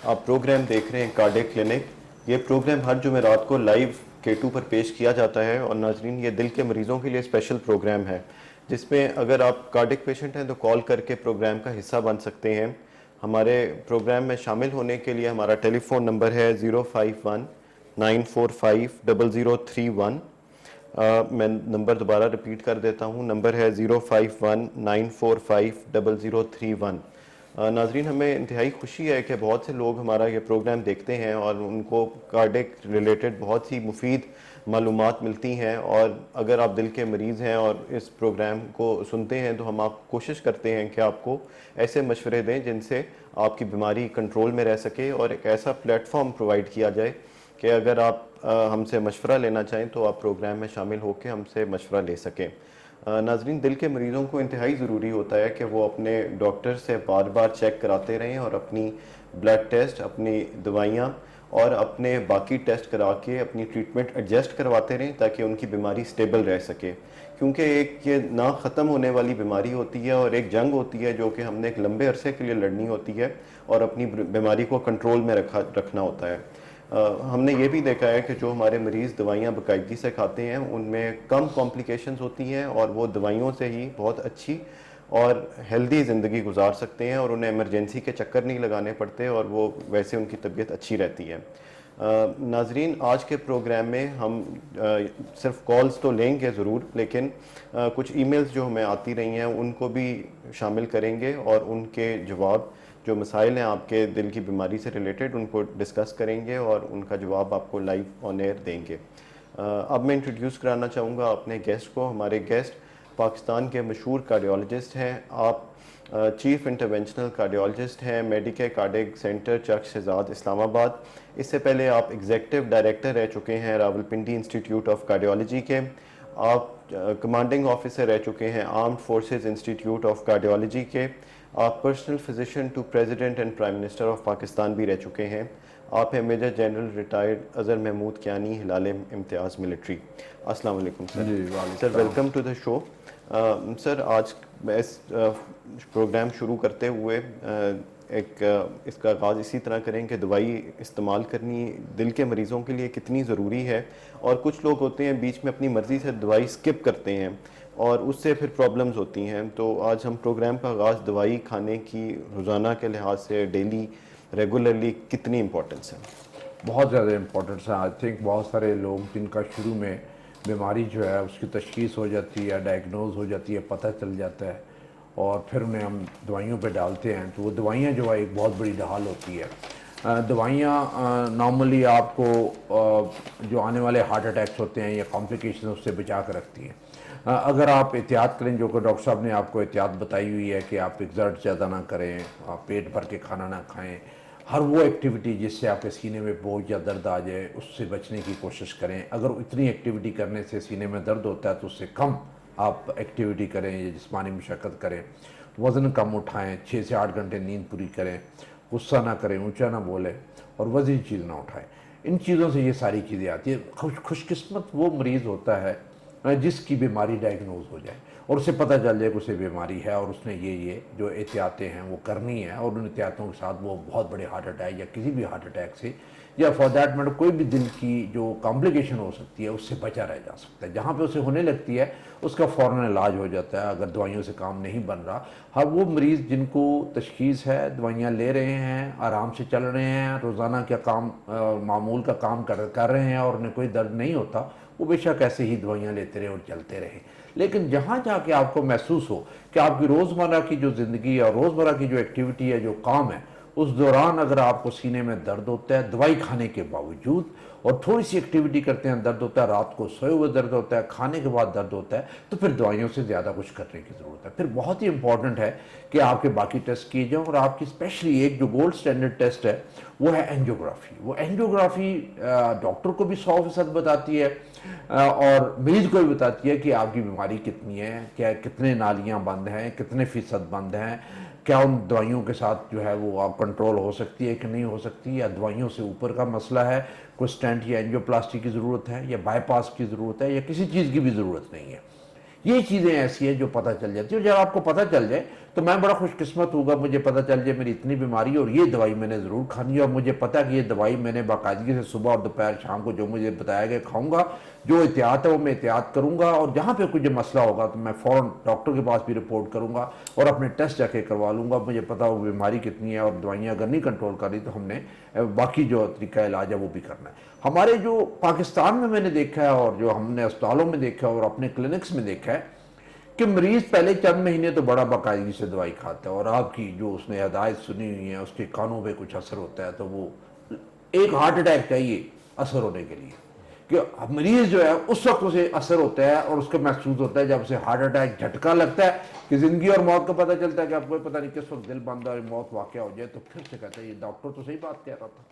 आप प्रोग्राम देख रहे हैं कार्डियक क्लिनिक। ये प्रोग्राम हर जुमेरात को लाइव K2 पर पेश किया जाता है और नाजरीन ये दिल के मरीज़ों के लिए स्पेशल प्रोग्राम है जिसमें अगर आप कार्डियक पेशेंट हैं तो कॉल करके प्रोग्राम का हिस्सा बन सकते हैं। हमारे प्रोग्राम में शामिल होने के लिए हमारा टेलीफोन नंबर है 051 945 0031। मैं नंबर दोबारा रिपीट कर देता हूँ, नंबर है 051 945 0031। नाजरीन, हमें इंतहाई खुशी है कि बहुत से लोग हमारा ये प्रोग्राम देखते हैं और उनको कार्डिक रिलेटेड बहुत सी मुफीद मालूमात मिलती हैं। और अगर आप दिल के मरीज़ हैं और इस प्रोग्राम को सुनते हैं तो हम आप कोशिश करते हैं कि आपको ऐसे मशवरे दें जिनसे आपकी बीमारी कंट्रोल में रह सके और एक ऐसा प्लेटफॉर्म प्रोवाइड किया जाए कि अगर आप हमसे मशवरा लेना चाहें तो आप प्रोग्राम में शामिल होकर हमसे मशवरा ले सकें। नाजरीन, दिल के मरीज़ों को इंतहाई ज़रूरी होता है कि वो अपने डॉक्टर से बार बार चेक कराते रहें और अपनी ब्लड टेस्ट, अपनी दवाइयाँ और अपने बाकी टेस्ट करा के अपनी ट्रीटमेंट एडजस्ट करवाते रहें ताकि उनकी बीमारी स्टेबल रह सके। क्योंकि एक ये ना ख़त्म होने वाली बीमारी होती है और एक जंग होती है जो कि हमने एक लंबे अरसे के लिए लड़नी होती है और अपनी बीमारी को कंट्रोल में रखना होता है। हमने ये भी देखा है कि जो हमारे मरीज़ दवाइयाँ बाकायदगी से खाते हैं उनमें कम कॉम्प्लिकेशंस होती हैं और वो दवाइयों से ही बहुत अच्छी और हेल्दी ज़िंदगी गुजार सकते हैं और उन्हें इमरजेंसी के चक्कर नहीं लगाने पड़ते और वो वैसे उनकी तबीयत अच्छी रहती है। नाजरीन, आज के प्रोग्राम में हम सिर्फ कॉल्स तो लेंगे ज़रूर, लेकिन कुछ ईमेल्स जो हमें आती रही हैं उनको भी शामिल करेंगे और उनके जवाब जो मसाइल हैं आपके दिल की बीमारी से रिलेटेड उनको डिस्कस करेंगे और उनका जवाब आपको लाइव ऑन एयर देंगे। अब मैं इंट्रोड्यूस कराना चाहूँगा अपने गेस्ट को। हमारे गेस्ट पाकिस्तान के मशहूर कार्डियोलॉजिस्ट हैं। आप चीफ इंटरवेंशनल कार्डियोलॉजिस्ट हैं मेडिकेयर कार्डियक सेंटर चक शहजाद इस्लामाबाद। इससे पहले आप एग्जीक्यूटिव डायरेक्टर रह चुके हैं रावलपिंडी इंस्टीट्यूट ऑफ कार्डियोलॉजी के। आप कमांडिंग ऑफिसर रह चुके हैं armed forces institute of cardiology के। आप personal physician to president and prime minister of Pakistan भी रह चुके हैं। आप हैं major general retired Azhar Mahmood Kiani Hilal Imtiaz military. अस्सलाम वालेकुम sir. Sir, welcome to the show. Sir, आज इस प्रोग्राम शुरू करते हुए इसका आगाज़ इसी तरह करें कि दवाई इस्तेमाल करनी दिल के मरीज़ों के लिए कितनी ज़रूरी है और कुछ लोग होते हैं बीच में अपनी मर्ज़ी से दवाई स्किप करते हैं और उससे फिर प्रॉब्लम्स होती हैं। तो आज हम प्रोग्राम का आगाज़ दवाई खाने की रोज़ाना के लिहाज से डेली रेगुलरली कितनी इम्पोर्टेंस है? बहुत ज़्यादा इम्पोर्टेंस है। आई थिंक बहुत सारे लोग जिनका शुरू में बीमारी जो है उसकी तशख़ीस हो जाती है, डायग्नोज हो जाती है, पता चल जाता है और फिर उन्हें हम दवाइयों पे डालते हैं तो वो दवाइयाँ जो है एक बहुत बड़ी ढाल होती है। दवाइयाँ नॉर्मली आपको जो आने वाले हार्ट अटैक्स होते हैं या कॉम्प्लिकेशन उससे बचा कर रखती हैं। अगर आप एहतियात करें, जो कि डॉक्टर साहब ने आपको एहतियात बताई हुई है कि आप एग्जर्ट ज़्यादा ना करें, आप पेट भर के खाना ना खाएं, हर वो एक्टिविटी जिससे आपके सीने में बोझ या दर्द आ जाए उससे बचने की कोशिश करें। अगर इतनी एक्टिविटी करने से सीने में दर्द होता है तो उससे कम आप एक्टिविटी करें या जिस्मानी मशक्क़त करें, वज़न कम उठाएं, 6 से 8 घंटे नींद पूरी करें, गुस्सा ना करें, ऊंचा ना बोलें और वज़नी चीज़ ना उठाएं। इन चीज़ों से ये सारी चीज़ें आती है। खुशकिस्मत वो मरीज़ होता है जिसकी बीमारी डायग्नोज हो जाए और उसे पता चल जाए कि उसे बीमारी है और उसने ये जो एहतियातें हैं वो करनी है और उन एहतियातों के साथ वो बहुत बड़े हार्ट अटैक या किसी भी हार्ट अटैक से या फॉर दैट मैटर कोई भी दिल की जो कॉम्प्लिकेशन हो सकती है उससे बचा रह जा सकता है। जहाँ पे उसे होने लगती है उसका फ़ौरन इलाज हो जाता है अगर दवाइयों से काम नहीं बन रहा। हाँ, वो मरीज़ जिनको तशख़ीस है, दवाइयाँ ले रहे हैं, आराम से चल रहे हैं, रोज़ाना क्या काम मामूल का काम कर रहे हैं और उन्हें कोई दर्द नहीं होता, वो बेशक ऐसे ही दवाइयाँ लेते रहे और चलते रहे। लेकिन जहाँ जाके आपको महसूस हो कि आपकी रोज़मर्रा की जो ज़िंदगी और रोज़मर्रा की जो एक्टिविटी है, जो काम है, उस दौरान अगर आपको सीने में दर्द होता है दवाई खाने के बावजूद और थोड़ी सी एक्टिविटी करते हैं दर्द होता है, रात को सोए हुए दर्द होता है, खाने के बाद दर्द होता है, तो फिर दवाइयों से ज़्यादा कुछ करने की ज़रूरत है। फिर बहुत ही इंपॉर्टेंट है कि आपके बाकी टेस्ट किए जाएँ और आपकी स्पेशली एक जो गोल्ड स्टैंडर्ड टेस्ट है वो है एंजियोग्राफी। वो एंजियोग्राफी डॉक्टर को भी 100% बताती है और मरीज़ को भी बताती है कि आपकी बीमारी कितनी है, क्या कितने नालियाँ बंद हैं, कितने फ़ीसद बंद हैं, क्या उन दवाइयों के साथ जो है वो आप कंट्रोल हो सकती है कि नहीं हो सकती, या दवाइयों से ऊपर का मसला है, कोई स्टेंट या एंजियोप्लास्टी की ज़रूरत है या बाईपास की ज़रूरत है या किसी चीज़ की भी ज़रूरत नहीं है। ये चीज़ें ऐसी हैं जो पता चल जाती है और जब आपको पता चल जाए तो मैं बड़ा खुशकिस्मत होगा, मुझे पता चल जाए मेरी इतनी बीमारी है और ये दवाई मैंने ज़रूर खानी है, और मुझे पता है कि ये दवाई मैंने बाकायदगी से सुबह और दोपहर शाम को जो मुझे बताया गया खाऊंगा, जो एहतियात है वो मैं एहतियात करूंगा, और जहाँ पे कुछ मसला होगा तो मैं फ़ौरन डॉक्टर के पास भी रिपोर्ट करूंगा और अपने टेस्ट जाके करवा लूँगा। मुझे पता वो बीमारी कितनी है, और दवाइयाँ अगर नहीं कंट्रोल कर रही तो हमने बाकी जो तरीका इलाज है वो भी करना है। हमारे जो पाकिस्तान में मैंने देखा है और जो हमने अस्पतालों में देखा है और अपने क्लिनिक्स में देखा है कि मरीज पहले चंद महीने तो बड़ा बाकायदगी से दवाई खाता है, और आपकी जो उसने हदायत सुनी हुई है उसके कानों पे कुछ असर होता है तो वो एक हार्ट अटैक चाहिए असर होने के लिए, कि मरीज जो है उस वक्त उसे असर होता है और उसको महसूस होता है जब उसे हार्ट अटैक झटका लगता है कि जिंदगी और मौत का पता चलता है कि आपको पता नहीं किस वक्त दिल बंद और मौत वाक़या हो जाए, तो फिर से कहते हैं ये डॉक्टर तो सही बात कह रहा था,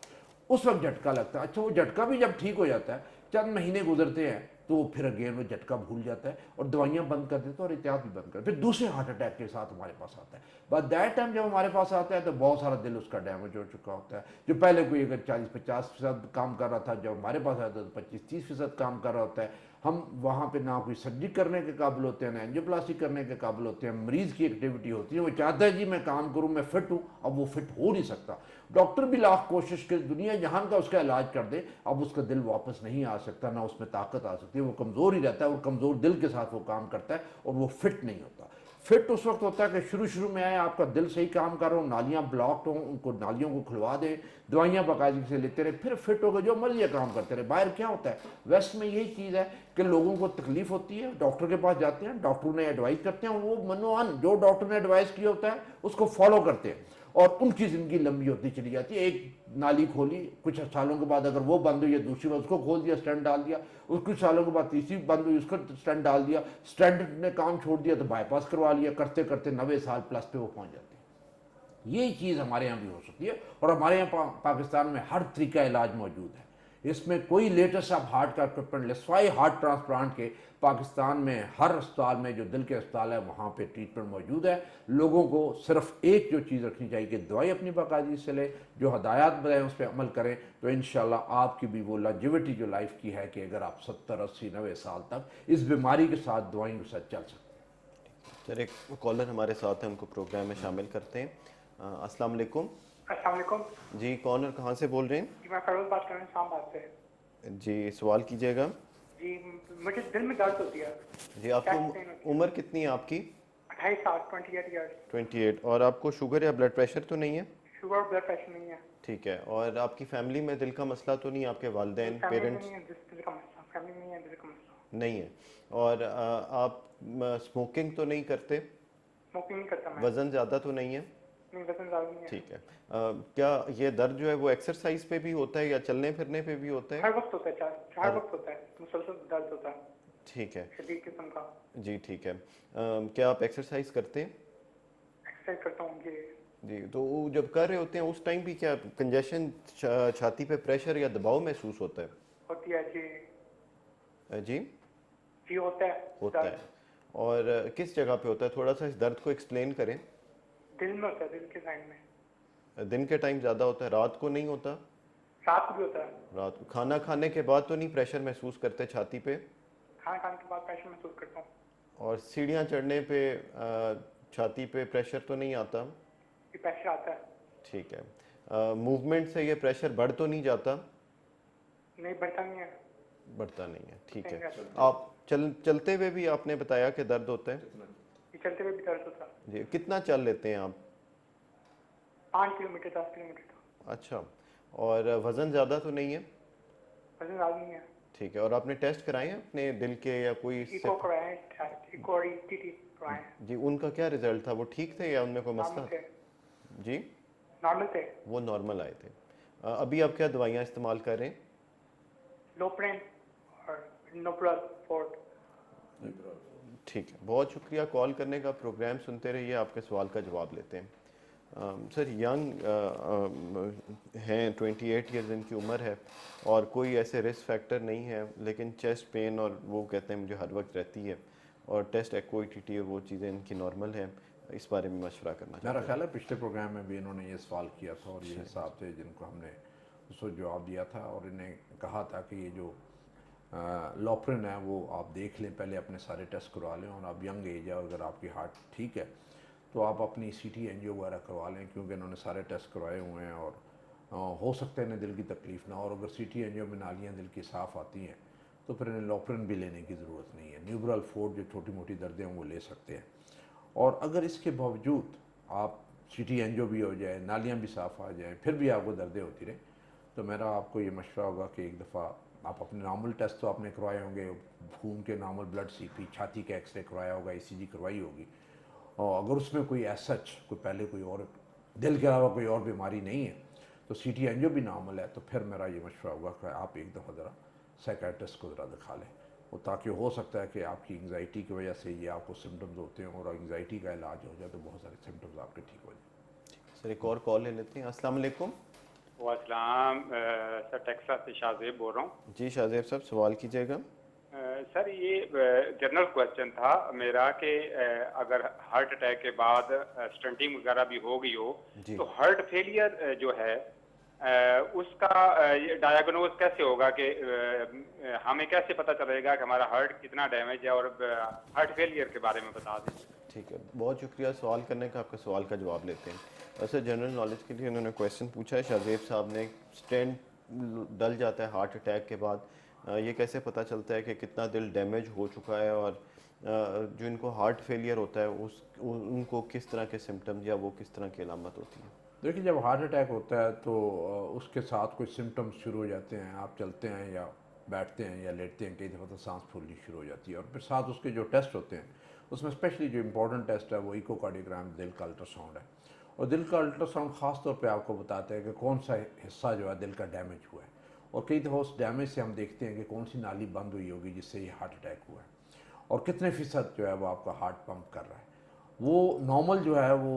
उस वक्त झटका लगता है। अच्छा, वो झटका भी जब ठीक हो जाता है, चंद महीने गुजरते हैं तो वो फिर अगेन वो झटका भूल जाता है और दवाइयाँ बंद कर देते हैं और एहतियात भी बंद कर, फिर दूसरे हार्ट अटैक के साथ हमारे पास आता है। बट दैट टाइम जब हमारे पास आता है तो बहुत सारा दिल उसका डैमेज हो चुका होता है। जो पहले कोई अगर 40-50% काम कर रहा था, जब हमारे पास आता है तो 25-30% काम कर रहा होता है। हम वहाँ पे ना कोई सर्जरी करने के काबिल होते हैं, ना एंजियोप्लास्टी करने के काबिल होते हैं। मरीज़ की एक्टिविटी होती है, वो चाहता है जी मैं काम करूँ, मैं फिट हूँ, अब वो फिट हो नहीं सकता। डॉक्टर भी लाख कोशिश कर दुनिया जहान का उसका इलाज कर दे, अब उसका दिल वापस नहीं आ सकता, ना उसमें ताकत आ सकती है, वो कमज़ोर ही रहता है और कमज़ोर दिल के साथ वो काम करता है और वो फिट नहीं होता। फिट उस वक्त होता है कि शुरू में आए, आपका दिल सही काम कर रहा हो, नालियाँ ब्लॉक्ड हों, उनको नालियों को खुलवा दें, दवाइयाँ बाकायदगी से लेते रहे, फिर फिट हो गए, जो मर्जी काम करते रहे। बाहर क्या होता है, वेस्ट में यही चीज़ है कि लोगों को तकलीफ होती है, डॉक्टर के पास जाते हैं, डॉक्टर ने एडवाइस करते हैं, वो मनोअन जो डॉक्टर ने एडवाइस किया होता है उसको फॉलो करते हैं और उनकी ज़िंदगी लंबी होती चली जाती है। एक नाली खोली, कुछ सालों के बाद अगर वो बंद हुई है दूसरी बार उसको खोल दिया, स्टेंट डाल दिया, कुछ सालों के बाद तीसरी बंद हुई उसको स्टेंट डाल दिया, स्टेंट ने काम छोड़ दिया तो बाईपास करवा लिया, करते करते 90 साल प्लस पे वो पहुंच जाते हैं। यही चीज़ हमारे यहाँ भी हो सकती है और हमारे यहाँ पाकिस्तान में हर तरीका इलाज मौजूद है। इसमें कोई लेटेस्ट आप हार्ट का इक्विपमेंट ले, सवाई हार्ट ट्रांसप्लांट के पाकिस्तान में हर अस्पताल में जो दिल के अस्पताल है वहाँ पे ट्रीटमेंट मौजूद है। लोगों को सिर्फ एक जो चीज़ रखनी चाहिए कि दवाई अपनी बाकायदगी से ले, जो हदायत बताएं उस पर अमल करें, तो इंशाल्लाह आपकी भी वो लॉन्जेविटी जो लाइफ की है कि अगर आप 70, 80, 90 साल तक इस बीमारी के साथ दवाइयों के साथ चल सकते हैं। सर, एक कॉलर हमारे साथ हैं, उनको प्रोग्राम में शामिल करते हैं। अस्सलाम वालेकुम। अस्सलाम वालेकुम जी, कौन और कहाँ से बोल रहे हैं? जी, मैं फरोज बात कर रहा हूँ इस्लामाबाद से। जी, सवाल कीजिएगा। जी, मुझे दिल में दर्द होती है। जी, आपको उम्र कितनी है आपकी? 28 साल, 28 ईयर्स। 28। और आपको शुगर या ब्लड प्रेशर तो नहीं है? शुगर और ब्लड प्रेशर नहीं है। ठीक है। और आपकी फैमिली में दिल का मसला तो नहीं, आपके वालिदैन फैमिली में पेरेंट्स? नहीं है दिल का मसला, फैमिली में नहीं है दिल का मसला। नहीं है। और आप स्मोकिंग तो नहीं करते? स्मोकिंग नहीं करता मैं। वज़न ज़्यादा तो नहीं है? नहीं, वजन ज़्यादा नहीं है। ठीक है। क्या ये दर्द जो है वो एक्सरसाइज पे भी होता है या चलने फिरने पे भी होता है? हर वक्त होता है, हर वक्त होता है, मुसलसल दर्द होता है। ठीक है शदीद किस्म का। जी, ठीक है। क्या आप एक्सरसाइज करते हैं? एक्सरसाइज करता हूँ ये। जी, तो वो जब कर रहे होते हैं उस टाइम भी क्या कंजेशन, छाती पे प्रेशर या दबाव महसूस होता है? होती है जी। जी, जी होता है। होता है। और किस जगह पे होता है, थोड़ा सा इस दर्द को एक्सप्लेन करें। दिल में होता है, दिल के साइड में। दिन के टाइम ज़्यादा होता है, रात को नहीं होता? रात को भी होता है। रात को खाना खाने के बाद तो नहीं प्रेशर महसूस करते छाती पे? खाना खाने के बाद प्रेशर महसूस करता हूँ। और सीढ़ियाँ चढ़ने पे छाती पे प्रेशर तो नहीं आता? ये प्रेशर आता है। ठीक है। मूवमेंट से ये प्रेशर बढ़ तो नहीं जाता? नहीं, बढ़ता नहीं है। बढ़ता नहीं है, ठीक है। नहीं, आप चलते हुए भी आपने बताया कि दर्द होता है? ये चलते हुए भी दर्द होता है। जी, कितना चल लेते हैं आप? 5 किलोमीटर, 10 किलोमीटर। अच्छा। और वज़न ज़्यादा तो नहीं है? वजन ज़्यादा नहीं है। ठीक है। और आपने टेस्ट कराए हैं अपने दिल के या कोई इको कराए हैं, इको और ईटीटी कराए हैं। जी, उनका क्या रिजल्ट था? वो ठीक थे या उनमें कोई मसला? नॉर्मल थे। जी, नॉर्मल थे। वो नॉर्मल आए थे। अभी आप क्या दवाइयाँ इस्तेमाल कर रहे हैं? लोप्रेन और नोप्रोल फोर्ट। ठीक है, बहुत शुक्रिया कॉल करने का। प्रोग्राम सुनते रहिए, आपके सवाल का जवाब लेते हैं। सर, यंग हैं, 28 ईयर्स इनकी उम्र है और कोई ऐसे रिस्क फैक्टर नहीं है, लेकिन चेस्ट पेन और वो कहते हैं मुझे हर वक्त रहती है, और टेस्ट एको ईटीटी और वो चीज़ें इनकी नॉर्मल हैं। इस बारे में मशवरा करना मेरा ख्याल है पिछले प्रोग्राम में भी इन्होंने ये सवाल किया था और ये हिसाब थे जिनको हमने उसको जवाब दिया था, और इन्हें कहा था कि ये जो लॉपरिन है वो आप देख लें, पहले अपने सारे टेस्ट करवा लें, और आप यंग एज है, अगर आपकी हार्ट ठीक है तो आप अपनी CT एंजियो वगैरह करवा लें, क्योंकि इन्होंने सारे टेस्ट करवाए हुए हैं और हो सकता है इन्हें दिल की तकलीफ़ ना हो। और अगर CT एंजियो में नालियाँ दिल की साफ़ आती हैं तो फिर इन्हें लॉपरिन भी लेने की ज़रूरत नहीं है। न्यूब्रल फोर्ट जो छोटी मोटी दर्दें हैं वो ले सकते हैं। और अगर इसके बावजूद आप CT एंजियो भी हो जाए, नालियाँ भी साफ़ आ जाएँ, फिर भी आपको दर्दें होती रहे, तो मेरा आपको ये मशवरा होगा कि एक दफ़ा आप अपने नॉर्मल टेस्ट तो आपने करवाए होंगे, खून के नॉर्मल ब्लड CP, छाती का एक्सरे करवाया होगा, ECG करवाई होगी, और अगर उसमें कोई सच कोई पहले कोई और दिल के अलावा कोई और बीमारी नहीं है तो CT एंजियो भी नॉर्मल है, तो फिर मेरा ये मशवरा होगा कि आप एक दफ़ा ज़रा साइकेट्रिस्ट को ज़रा दिखा लें। और ताकि हो सकता है कि आपकी एंग्जाइटी की वजह से ये आपको सिम्टम्स होते हैं, और एंग्जाइटी का इलाज हो जाए तो बहुत सारे सिम्टम्स आपके ठीक हो जाए। सर एक और कॉल ले लेते हैं। अस्सलाम वालेकुम। वासलाम सर, टेक्सास से शाहजेब बोल रहा हूँ। जी शाहजेब साहब, सवाल कीजिएगा। सर ये जनरल क्वेश्चन था मेरा कि अगर हार्ट अटैक के बाद स्टंटिंग वगैरह भी हो गई हो जी। तो हार्ट फेलियर जो है उसका डायग्नोज कैसे होगा कि हमें कैसे पता चलेगा कि हमारा हार्ट कितना डैमेज है, और हार्ट फेलियर के बारे में बता दें। ठीक है, बहुत शुक्रिया सवाल करने का। आपका सवाल का जवाब लेते हैं। वैसे जनरल नॉलेज के लिए उन्होंने क्वेश्चन पूछा है शाहजेब साहब ने, स्टेंट डल जाता है हार्ट अटैक के बाद, ये कैसे पता चलता है कि कितना दिल डैमेज हो चुका है, और जो इनको हार्ट फेलियर होता है उनको किस तरह के सिम्टम्स या वो किस तरह की अलामत होती है? देखिए, जब हार्ट अटैक होता है तो उसके साथ कोई सिम्टम्स शुरू हो जाते हैं। आप चलते हैं या बैठते हैं या लेटते हैं, कई दफ़ा तो सांस फूलनी शुरू हो जाती है। और फिर साथ उसके जो टेस्ट होते हैं उसमें स्पेशली जो इंपॉर्टेंट टेस्ट है वो इकोकार्डियोग्राम, दिल का अल्ट्रासाउंड है। और दिल का अल्ट्रासाउंड ख़ास तौर पे आपको बताता है कि कौन सा हिस्सा जो है दिल का डैमेज हुआ है। और कई दफ़ा उस डैमेज से हम देखते हैं कि कौन सी नाली बंद हुई होगी जिससे ये हार्ट अटैक हुआ है, और कितने फ़ीसद जो है वो आपका हार्ट पंप कर रहा है। वो नॉर्मल जो है वो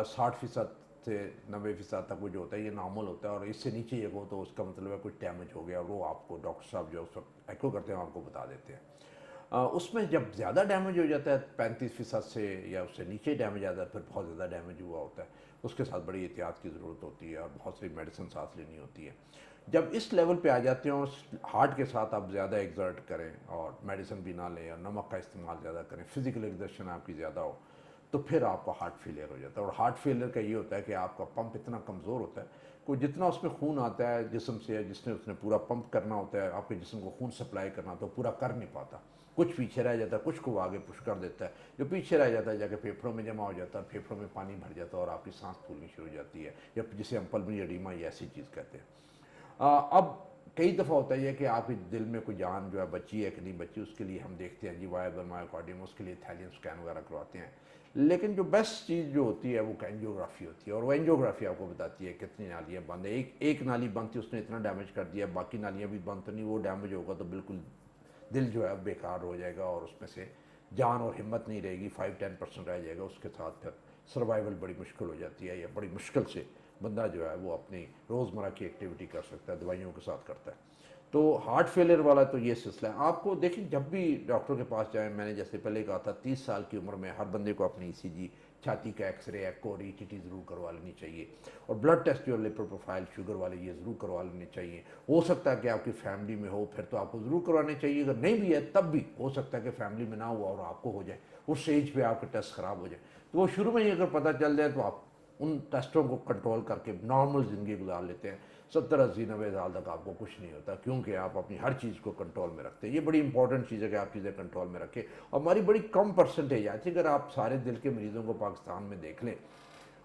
60% से 90% तक वो जो होता है ये नॉर्मल होता है, और इससे नीचे ये हो तो उसका मतलब है कुछ डैमेज हो गया, और वो आपको डॉक्टर साहब जो उस वक्त एको करते हैं आपको बता देते हैं। उसमें जब ज़्यादा डैमेज हो जाता है 35% से या उससे नीचे डैमेज आता है, फिर बहुत ज़्यादा डैमेज हुआ होता है, उसके साथ बड़ी एहतियात की ज़रूरत होती है और बहुत सारी मेडिसिन साथ लेनी होती है। जब इस लेवल पे आ जाते हैं और हार्ट के साथ आप ज़्यादा एग्जर्ट करें और मेडिसिन भी ना लें और नमक का इस्तेमाल ज़्यादा करें, फिजिकल एक्सर्शन आपकी ज़्यादा हो, तो फिर आपका हार्ट फेलियर हो जाता है। और हार्ट फेलियर का ये होता है कि आपका पंप इतना कमज़ोर होता है कि जितना उसमें खून आता है जिस्म से, जिसने उसने पूरा पंप करना होता है, आपके जिस्म को खून सप्लाई करना, तो पूरा कर नहीं पाता। कुछ पीछे रह जाता है, कुछ को आगे पुश कर देता है। जो पीछे रह जाता है जाके फेफड़ों में जमा हो जाता है, फेफड़ों में पानी भर जाता है और आपकी सांस फूलनी शुरू हो जाती है, या जिसे हम पल्मोनरी एडीमा या ऐसी चीज़ कहते हैं। अब कई दफ़ा होता है कि आपके दिल में कोई जान जो है बची है कि नहीं बची, उसके लिए हम देखते हैं जी वायबल मायोकार्डियम, उसके लिए थैलियम स्कैन वगैरह करवाते हैं। लेकिन जो बेस्ट चीज़ जो होती है वो एंजियोग्राफी होती है, और वो एंजियोग्राफी आपको बताती है कितनी नालियाँ बंद है। एक नाली बंद थी, उसने इतना डैमेज कर दिया, बाकी नालियाँ भी बंद तो नहीं, वो डैमेज होगा तो बिल्कुल दिल जो है बेकार हो जाएगा और उसमें से जान और हिम्मत नहीं रहेगी, 5-10% रह जाएगा। उसके साथ फिर सर्वाइवल बड़ी मुश्किल हो जाती है, या बड़ी मुश्किल से बंदा जो है वो अपनी रोज़मर्रा की एक्टिविटी कर सकता है, दवाइयों के साथ करता है। तो हार्ट फेलियर वाला तो ये सिलसिला है। आपको देखिए, जब भी डॉक्टर के पास जाएं, मैंने जैसे पहले कहा था 30 साल की उम्र में हर बंदे को अपनी ECG, छाती का एक्सरे, एको और ETT ज़रूर करवा लेनी चाहिए, और ब्लड टेस्ट जो लिपिड प्रोफाइल शुगर वाले ये ज़रूर करवा लेने चाहिए। हो सकता है कि आपकी फैमिली में हो, फिर तो आपको ज़रूर करवाने चाहिए। अगर नहीं भी है तब भी हो सकता है कि फैमिली में ना हुआ और आपको हो जाए, उस एज पे आपके टेस्ट ख़राब हो जाए, तो वो शुरू में ही अगर पता चल जाए तो आप उन टेस्टों को कंट्रोल करके नॉर्मल ज़िंदगी गुजार लेते हैं। 70-80-90 साल तक आपको कुछ नहीं होता, क्योंकि आप अपनी हर चीज़ को कंट्रोल में रखते हैं। ये बड़ी इंपॉर्टेंट चीज़ है कि आप चीज़ें कंट्रोल में रखें। और हमारी बड़ी कम परसेंटेज है, अगर आप सारे दिल के मरीज़ों को पाकिस्तान में देख लें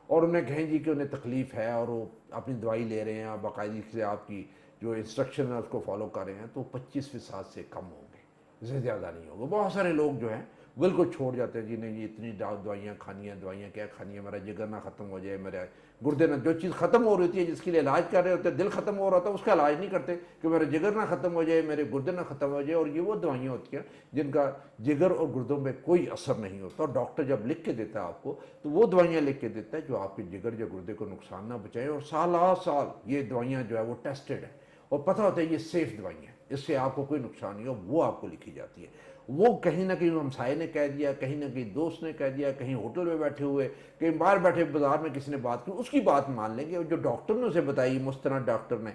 और उन्हें कहें जी कि उन्हें तकलीफ़ है और वो अपनी दवाई ले रहे हैं, बाकायदे से आपकी जो इंस्ट्रक्शन है उसको फॉलो कर रहे हैं, तो 25% से कम होंगे, इससे ज़्यादा नहीं होगा। बहुत सारे लोग जो हैं बिल्कुल छोड़ जाते हैं, जी नहीं जी इतनी दवाइयाँ खानी है, दवाइयाँ क्या खानी है, मेरा जिगर ना ख़त्म हो जाए, मेरा गुर्दे ना, जो चीज़ ख़त्म हो रही है जिसके लिए इलाज कर रहे होते हैं, दिल ख़त्म हो रहा था उसका इलाज नहीं करते कि मेरा जिगर ना ख़त्म हो जाए, मेरे गुर्दे ना ख़त्म हो जाए। और ये वो दवाइयाँ होती हैं जिनका जिगर और गुर्दों में कोई असर नहीं होता, और डॉक्टर जब लिख के देता है आपको तो वो दवाइयाँ लिख के देता है जो आपके जिगर या गुर्दे को नुकसान ना पहुँचाए। और साल ये दवाइयाँ जो है वो टेस्टेड है और पता होता है ये सेफ़ दवाइयाँ, इससे आपको कोई नुकसान नहीं हो, वो आपको लिखी जाती है। वो कहीं ना कहीं हमसाये ने कह दिया, कहीं ना कहीं दोस्त ने कह दिया, कहीं होटल में बैठे हुए, कहीं बाहर बैठे बाजार में किसी ने बात की, उसकी बात मान लेंगे, और जो डॉक्टर ने उसे बताई, मुस्तनद डॉक्टर ने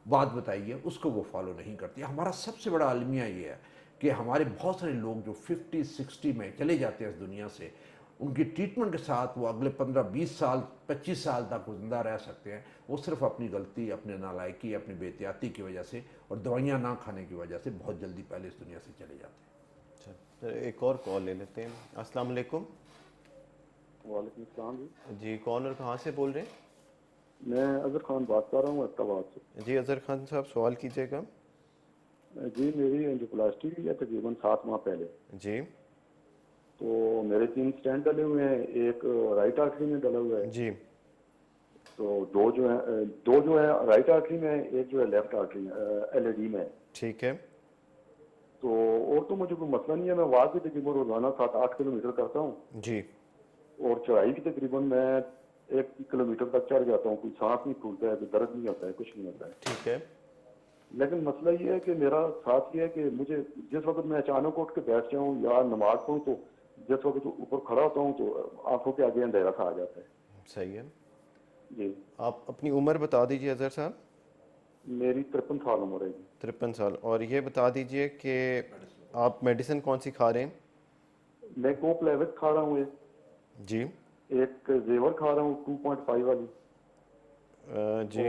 बात बताई है, उसको वो फॉलो नहीं करती। हमारा सबसे बड़ा अलमिया ये है कि हमारे बहुत सारे लोग जो 50-60 में चले जाते हैं इस दुनिया से, उनकी ट्रीटमेंट के साथ वो अगले 15-20 साल 25 साल तक वो जिंदा रह सकते हैं। वो सिर्फ अपनी गलती, अपने नालायकी, अपनी बेहतियाती की वजह से और दवाइयाँ ना खाने की वजह से बहुत जल्दी पहले इस दुनिया से चले जाते हैं। अच्छा, तो एक और कॉल ले लेते हैं। अस्सलाम वालेकुम। वालेकुम सलाम जी। जी, कौन और कहाँ से बोल रहे हैं? मैं अजहर खान बात कर रहा हूँ अहमदाबाद से। जी अजहर खान साहब, सवाल कीजिएगा। जी मेरी एंजियोप्लास्टी हुई है तकरीबन 7 माह पहले। जी तो मेरे 3 स्टेंट डले हुए हैं, एक राइट आर्टरी में डला हुआ है। जी तो दो जो है राइट आर्टरी में है, एक जो है लेफ्ट आर्टरी में एलएडी में है। ठीक है। तो और तो मुझे कोई मसला नहीं है, मैं वॉक भी तकरीबन रोजाना 7-8 किलोमीटर करता हूँ जी और चढ़ाई भी तकरीबन मैं 1 किलोमीटर तक चढ़ जाता हूँ। कोई सांस नहीं फूलता है, कोई दर्द नहीं होता है, कुछ नहीं होता है। ठीक है। लेकिन मसला ये है कि मेरा साथ ये है कि मुझे जिस वक्त मैं अचानक उठ के बैठ जाऊं या नमाज पढ़ूं तो जिस वक्त ऊपर खड़ा होता हूं तो आंखों के आगे अंधेरा सा आ जाता है। सही है। जी आप अपनी उम्र बता दीजिए अजहर साहब। मेरी 53 साल उम्र है जी। 53 साल। और ये बता दीजिए कि आप मेडिसिन कौन सी खा रहे हैं? मैं कोप्लेविक खा रहा हूँ, जी एक जेवर खा रहा हूँ 2.5 वाली, जी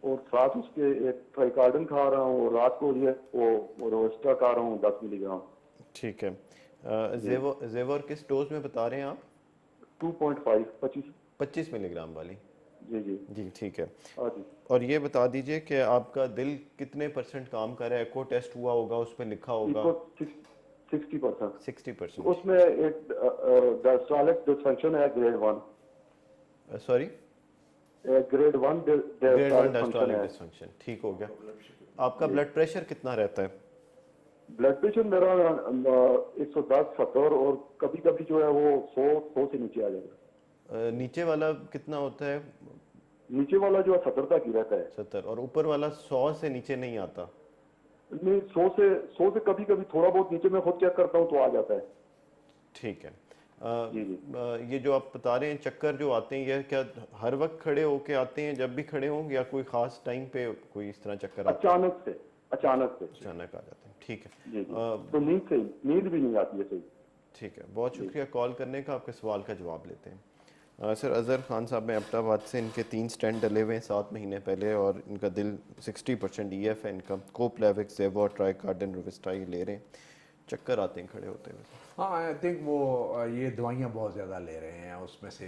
और साथ उसके एक ट्राइकार्डन खा रहा हूँ और रात को ये वो रोस्टा खा रहा हूँ 10 मिलीग्राम। ठीक है। जी जेवर किस डोज में बता रहे हैं आप? 2.5 25। 25 मिलीग्राम वाली। जी जी जी ठीक है। हाँ जी। और ये बता दीजिए कि आपका दिल कितने % काम कर रहा है? एको टेस्ट हुआ होगा, उस पर लिखा होगा। इको 60%। 60%। उसमें एक डायस्टोलिक डिसफंक्शन है grade 1। Sorry, grade 1 grade 1 diastolic function diastolic है। डिसफंक्शन। ठीक हो गया। आपका ब्लड प्रेशर कितना रहता है? ब्लड प्रेशर मेरा 110-70 और कभी कभी जो है वो 100 से नीचे आ जाएगा। नीचे वाला कितना होता है? नीचे वाला जो है 70 तक ही रहता है। 70। और ऊपर वाला 100 से नीचे नहीं आता? नहीं 100 से कभी कभी थोड़ा बहुत नीचे मैं खुद चेक करता हूँ तो आ जाता है। ठीक है। जी जी। ये जो आप बता रहे हैं चक्कर जो आते हैं, ये क्या हर वक्त खड़े होके आते हैं जब भी खड़े हों, या कोई खास टाइम पे कोई इस तरह चक्कर आता है? अचानक से अचानक आ जाते हैं। ठीक है। जी जी। तो नींद भी नहीं आती है सही। ठीक है, बहुत शुक्रिया कॉल करने का। आपके सवाल का जवाब लेते हैं। सर अजहर खान साहब, मैं अहमदाबाद से, इनके 3 स्टेंट डले हुए हैं 7 महीने पहले और इनका दिल 60% EF है इनका। कोप्लेविक, जेवोर, ट्राइकार्डन, रोविस्टा ये ले रहे हैं, चक्कर आते हैं खड़े होते हुए। हाँ, आई थिंक वो ये दवाइयाँ बहुत ज़्यादा ले रहे हैं। उसमें से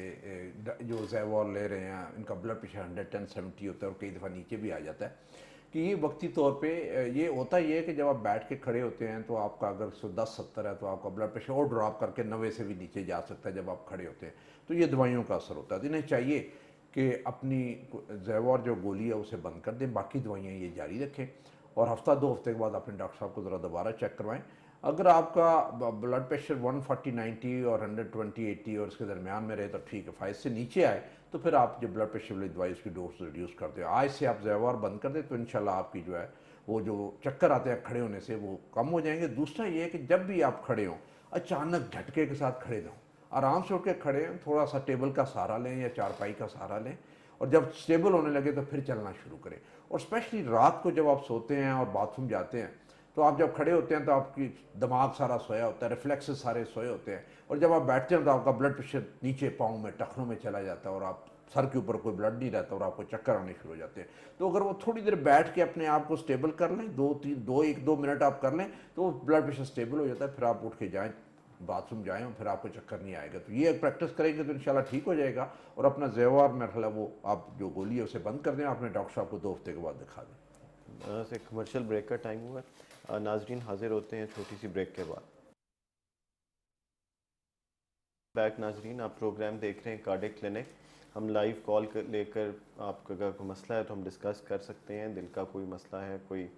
जो ज़ेवॉर ले रहे हैं, इनका ब्लड प्रेशर 110/70 होता है और कई दफ़ा नीचे भी आ जाता है। कि ये वक्ती तौर पे ये होता ये है कि जब आप बैठ के खड़े होते हैं तो आपका अगर 110-70 है तो आपका ब्लड प्रेशर और ड्रॉप करके 90 से भी नीचे जा सकता है जब आप खड़े होते हैं। तो ये दवाइयों का असर होता है। तो इन्हें चाहिए कि अपनी ज़ेवॉर जो गोली है उसे बंद कर दें, बाकी दवाइयाँ ये जारी रखें और हफ्ता 2 हफ्ते के बाद अपने डॉक्टर साहब को ज़रा दोबारा चेक करवाएं। अगर आपका ब्लड प्रेशर 140/90 और 120/80 और इसके दरमियान में रहे तो ठीक है। 5 से नीचे आए तो फिर आप जो ब्लड प्रेशर वाली दवाई उसकी डोज रिड्यूस कर दें। आज से आप ज़ेवॉर बंद कर दें तो इंशाल्लाह आपकी जो है वो जो चक्कर आते हैं खड़े होने से वो कम हो जाएंगे। दूसरा ये है कि जब भी आप खड़े हों, अचानक झटके के साथ खड़े ना हों, आराम से उठ के खड़े हों, थोड़ा सा टेबल का सहारा लें या चारपाई का सहारा लें और जब स्टेबल होने लगे तो फिर चलना शुरू करें। और स्पेशली रात को जब आप सोते हैं और बाथरूम जाते हैं तो आप जब खड़े होते हैं तो आपकी दिमाग सारा सोया होता है, रिफ्लेक्सेस सारे सोए होते हैं और जब आप बैठते हैं तो आपका ब्लड प्रेशर नीचे पाँव में टखनों में चला जाता है और आप सर के ऊपर कोई ब्लड नहीं रहता और आपको चक्कर आने शुरू हो जाते हैं। तो अगर वो थोड़ी देर बैठ के अपने आप को स्टेबल कर लें, 1-2 मिनट आप कर लें तो ब्लड प्रेशर स्टेबल हो जाता है। फिर आप उठ के जाएँ, बाथरूम जाएँ और फिर आपको चक्कर नहीं आएगा। तो ये प्रैक्टिस करेंगे तो इंशाल्लाह ठीक हो जाएगा। और अपना ज़ेवॉर मरहला वो आप जो गोली है उसे बंद कर दें, अपने डॉक्टर साहब को 2 हफ्ते के बाद दिखा दें। से कमर्शियल ब्रेक का टाइम हुआ है। नाजरीन हाजिर होते हैं छोटी सी ब्रेक के बाद। बैक नाजरीन, आप प्रोग्राम देख रहे हैं कार्डियक क्लिनिक। हम लाइव कॉल लेकर आपका अगर कोई मसला है तो हम डिस्कस कर सकते हैं। दिल का कोई मसला है, कोई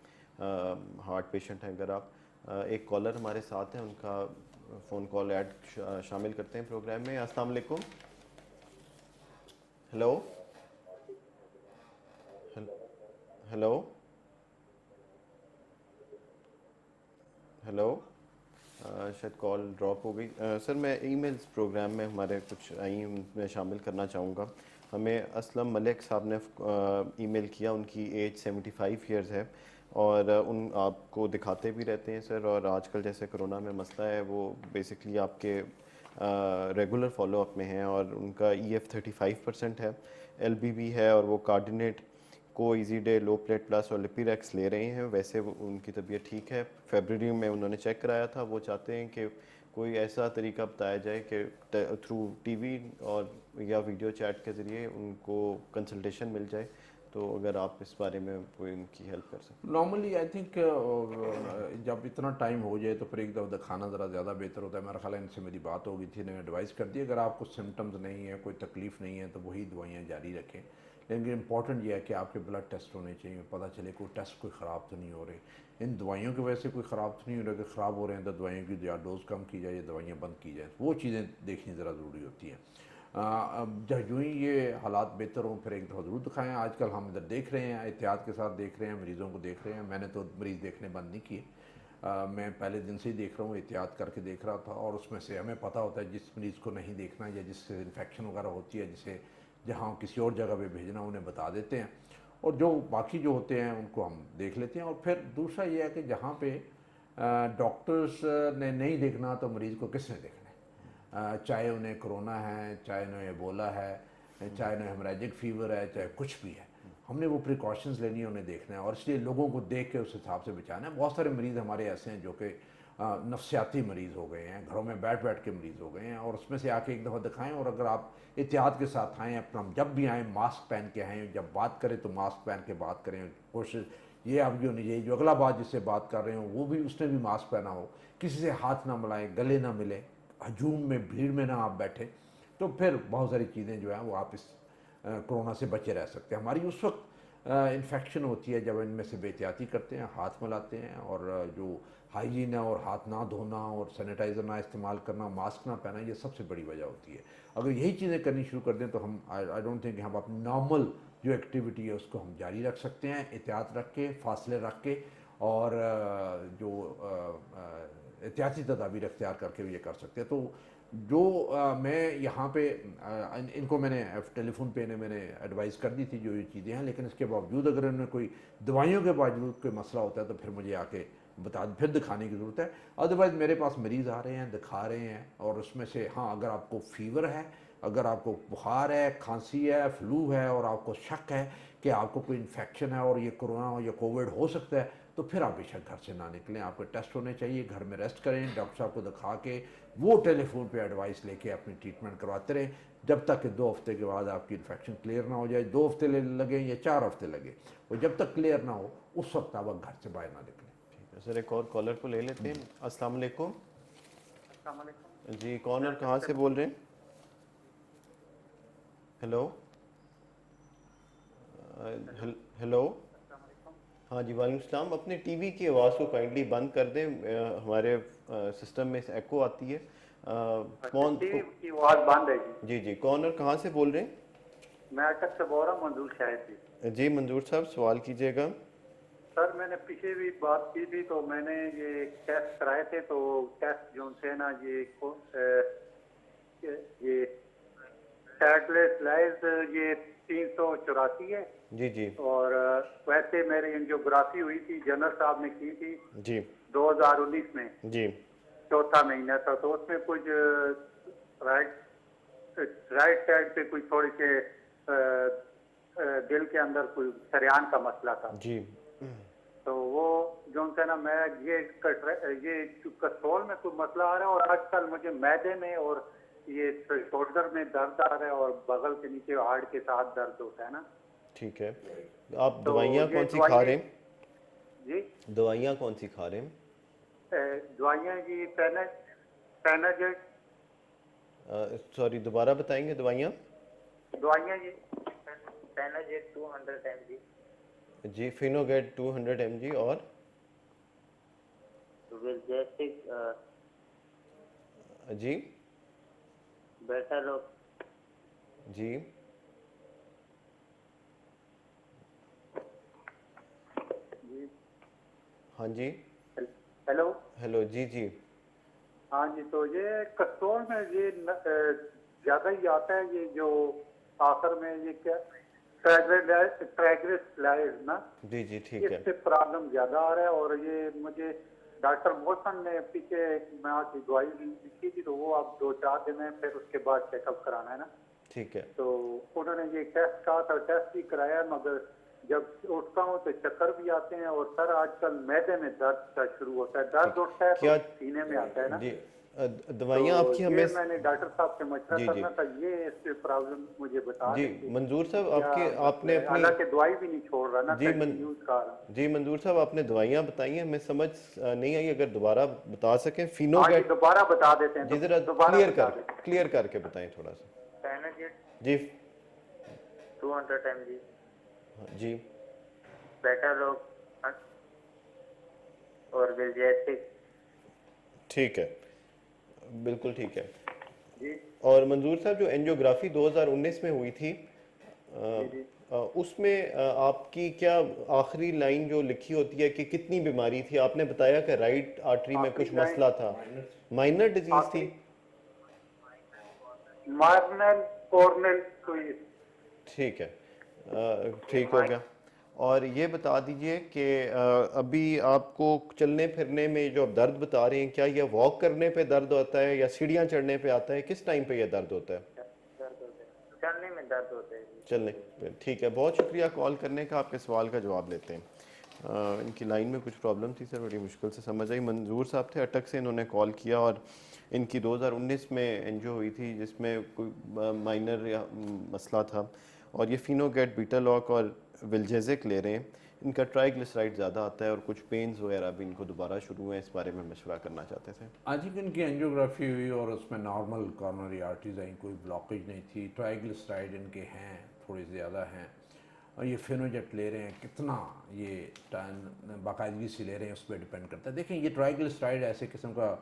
हार्ट पेशेंट है, अगर आप एक कॉलर हमारे साथ हैं, उनका फ़ोन कॉल ऐड शामिल करते हैं प्रोग्राम में। अस्सलाम वालेकुम। Hello hello hello. शायद कॉल ड्रॉप हो गई। सर मैं ईमेल्स प्रोग्राम में हमारे कुछ आई उनमें शामिल करना चाहूँगा। हमें असलम मलिक साहब ने ईमेल किया। उनकी एज 75 ईयर्स है और उन आपको दिखाते भी रहते हैं सर। और आजकल जैसे कोरोना में मसला है, वो बेसिकली आपके रेगुलर फॉलोअप में हैं और उनका EF 35% है, LBB है और वो कार्डिनेट को इजी डे लो प्लेट प्लस और लिपिरेक्स ले रहे हैं। वैसे उनकी तबीयत ठीक है, फरवरी में उन्होंने चेक कराया था। वो चाहते हैं कि कोई ऐसा तरीका बताया जाए कि थ्रू टीवी और या वीडियो चैट के ज़रिए उनको कंसल्टेशन मिल जाए। तो अगर आप इस बारे में कोई उनकी हेल्प कर सकें। नॉर्मली आई थिंक जब इतना टाइम हो जाए तो फिर एक दफ़ा दिखाना ज़रा ज़्यादा बेहतर होता है। मेरा ख्याल है इनसे मेरी बात हो गई थी, इन्होंने एडवाइस कर दी अगर आपको सिम्टम्स नहीं है, कोई तकलीफ नहीं है तो वही दवाइयाँ जारी रखें। लेकिन इंपॉर्टेंट यह है कि आपके ब्लड टेस्ट होने चाहिए, पता चले कोई टेस्ट कोई ख़राब तो नहीं हो रहे। इन दवाइयों की वजह से कोई ख़राब तो नहीं हो रहा कि ख़राब हो रहे हैं तो दवाइयों की या डोज कम की जाए या दवाइयाँ बंद की जाए, वो चीज़ें देखनी ज़रा ज़रूरी होती हैं। अब जब यूँ ही ये हालात बेहतर हों फिर एक दफ़ा ज़रूर दिखाएं। आजकल हम इधर देख रहे हैं, एहतियात के साथ देख रहे हैं, मरीज़ों को देख रहे हैं। मैंने तो मरीज़ देखने बंद नहीं किए, मैं पहले दिन से ही देख रहा हूँ, एहतियात करके देख रहा था। और उसमें से हमें पता होता है जिस मरीज़ को नहीं देखना या जिससे इन्फेक्शन वगैरह होती है, जिसे जहाँ किसी और जगह पे भेजना, उन्हें बता देते हैं और जो बाकी जो होते हैं उनको हम देख लेते हैं। और फिर दूसरा ये है कि जहाँ पे डॉक्टर्स ने नहीं देखना तो मरीज़ को किसने देखना है, चाहे उन्हें कोरोना है, चाहे उन्हें एबोला है, चाहे उन्हें हेमरेजिक फीवर है, चाहे कुछ भी है, हमने वो प्रिकॉशंस लेनी है, उन्हें देखना है। और इसलिए लोगों को देख के उस हिसाब से बचाना है। बहुत सारे मरीज़ हमारे ऐसे हैं जो कि नफ्सियाती मरीज़ हो गए हैं, घरों में बैठ बैठ के मरीज़ हो गए हैं, और उसमें से आके एक दफ़ा दिखाएं। और अगर आप एहतियात के साथ आएँ, अपना जब भी आएँ मास्क पहन के आएँ, जब बात करें तो मास्क पहन के बात करें। कोशिश ये आपकी होनी चाहिए जो अगला बात जिससे बात कर रहे हो वो भी उसने भी मास्क पहना हो, किसी से हाथ ना मिलाएं, गले ना मिले, हजूम में भीड़ में ना आप बैठे, तो फिर बहुत सारी चीज़ें जो हैं वो आप इस कोरोना से बचे रह सकते हैं। हमारी उस वक्त इन्फेक्शन होती है जब इनमें से बेहतियाती करते हैं, हाथ मिलाते हैं, और जो हाइजीन है और हाथ ना धोना और सैनिटाइज़र ना इस्तेमाल करना, मास्क ना पहना, ये सबसे बड़ी वजह होती है। अगर यही चीज़ें करनी शुरू कर दें तो हम आई डोंट थिंक हम अपनी नॉर्मल जो एक्टिविटी है उसको हम जारी रख सकते हैं, एहतियात रख के, फासले रख के, और जो एहतियाती तदाबीर अख्तियार करके भी ये कर सकते हैं। तो जो मैं यहाँ पे इनको मैंने टेलीफोन पे मैंने एडवाइस कर दी थी जो ये चीज़ें हैं, लेकिन इसके बावजूद अगर उन्हें कोई दवाइयों के बावजूद कोई मसला होता है तो फिर मुझे आके फिर दिखाने की ज़रूरत है। अदरवाइज़ मेरे पास मरीज़ आ रहे हैं, दिखा रहे हैं, और उसमें से हाँ, अगर आपको फीवर है, अगर आपको बुखार है, खांसी है, फ्लू है, और आपको शक है कि आपको कोई इन्फेक्शन है और ये कोरोना या कोविड हो सकता है, तो फिर आप बेशक घर से ना निकलें। आपके टेस्ट होने चाहिए, घर में रेस्ट करें, डॉक्टर साहब को दिखा के वो टेलीफोन पे एडवाइस लेके अपनी ट्रीटमेंट करवाते रहें, जब तक कि 2 हफ्ते के बाद आपकी इन्फेक्शन क्लियर ना हो जाए। 2 हफ्ते लगे या 4 हफ्ते लगे, और जब तक क्लियर ना हो उस वक्त आप घर से बाहर ना निकलें। ठीक है सर, एक और कॉलर को ले लेते हैं। अस्सलाम वालेकुम। अस्सलाम वालेकुम। जी, कौन और कहाँ से बोल रहे हैं? Hello hello. हाँ जी, वालेकुम सलाम। अपने टीवी की आवाज़ को काइंडली बंद कर दें, हमारे सिस्टम में एको आती है। कौन टीवी की आवाज़ बंद है जी। जी जी, कौन और कहाँ से बोल रहे हैं? मैं अटक से बोल रहा हूँ, मंजूर शाहिद जी। जी मंजूर साहब, सवाल कीजिएगा। सर मैंने पीछे भी बात की थी, तो मैंने ये टेस्ट कराए थे, तो टेस्ट जो से ना ये ट्राइग्लिसराइड्स ये 384 है जी जी और वैसे मेरी एंजियोग्राफी हुई थी, जनरल साहब ने की थी जी 2019 में, जी चौथा महीना था, तो उसमें कुछ राइट साइड पे कुछ थोड़ी से दिल के अंदर कोई सरियान का मसला था। जी। तो वो जो है ना, मैं ये कस्ट्रोल में कोई मसला आ रहा है, और आजकल मुझे मैदे में और ये शोल्डर में दर्द आ रहा है, और बगल के नीचे हार्ट के साथ दर्द होता है ना। ठीक है, आप तो दवाइयाँ ये कौन सी खा रहे हैं? जी दवाइयाँ कौन सी खा रहे हैं? दवाइयाँ जी पैनाजेट। सॉरी, दोबारा बताएंगे दवाइयाँ? दवाइयाँ जी पैनाजेट 200 mg जी, फिनोगेट 200 mg और विल्जेस्टिक जी बेटालो जी जी। हाँ जी हेलो। हेलो जी जी। हाँ जी, तो ये कस्ट्रोल में ये ज्यादा ही आता है, ये जो आखिर में ये क्या ट्राइग्लिसराइड्स ना, जी जी ठीक है। इससे प्रॉब्लम ज्यादा आ रहा है, और ये मुझे डॉक्टर मोहसन ने पीछे मैं आपकी दवाई लिखी थी, तो वो आप 2-4 दिन है, फिर उसके बाद चेकअप कराना है ना। ठीक है। तो उन्होंने ये टेस्ट कहा था, टेस्ट भी कराया, मगर जब उठता हूँ तो चक्कर भी आते हैं, और सर आजकल मैदे में दर्द सा शुरू होता है, दर्द उठता है क्या तो सीने में आता है ना। जी दवाइयाँ तो आपकी ये हमें मैंने डॉक्टर साहब से मशवरा जी करना था, ये इससे प्रॉब्लम मुझे बता जी दें कि मंजूर साहब क्या आपके आपने अपनी हालांकि दवाई भी नहीं छोड़ रहा ना, जी कंटिन्यूज खा रहा हूँ। जी मंजूर साहब आपने दवाइयाँ बताई हैं, हमें समझ नहीं आई, अगर दोबारा बता सकें। हाँ जी, फिनोगेट दोबारा बता देते हैं, जी जरा दोबारा बता देते हैं। क्लियर करके बताएं थोड़ा सा। पैनाजेट जी 200 mg, जी बेटालॉग और विलजेस्टिक। ठीक है, बिल्कुल ठीक है। जी और मंजूर साहब जो एंजियोग्राफी 2019 में हुई थी जी जी। उसमें आपकी क्या आखिरी लाइन जो लिखी होती है कि कितनी बीमारी थी, आपने बताया कि राइट आर्टरी में आखिरी कुछ लाइन मसला था, माइनर डिजीज थी। मार्नल कॉर्नल स्क्वीज। ठीक है, ठीक हो गया। और ये बता दीजिए कि अभी आपको चलने फिरने में जो आप दर्द बता रहे हैं, क्या ये वॉक करने पे दर्द होता है या सीढ़ियाँ चढ़ने पे आता है, किस टाइम पे ये दर्द होता है? दर्द होता है, चलने में दर्द होता है जी। चलने पे। ठीक है, बहुत शुक्रिया कॉल करने का, आपके सवाल का जवाब लेते हैं। इनकी लाइन में कुछ प्रॉब्लम थी सर, बड़ी मुश्किल से समझ आई। मंजूर साहब थे अटक से, इन्होंने कॉल किया और इनकी 2019 में एनजियो हुई थी जिसमें कोई माइनर या मसला था, और ये फिनोगेट बीटालॉक और विलजेजिक ले रहे हैं। इनका ट्राइग्लिसराइड ज़्यादा आता है और कुछ पेन्स वगैरह भी इनको दोबारा शुरू हुए, इस बारे में मशवरा करना चाहते थे। आज ही इनकी एंजियोग्राफी हुई और उसमें नॉर्मल कॉर्नरी आर्टरीज आई, कोई ब्लॉकेज नहीं थी। ट्राइग्लिसराइड इनके हैं, थोड़े ज़्यादा हैं, और ये फिनोजेट ले रहे हैं, कितना ये बाकायदगी से ले रहे हैं उस पर डिपेंड करता है। देखें, ये ट्राइग्लिसराइड ऐसे किस्म का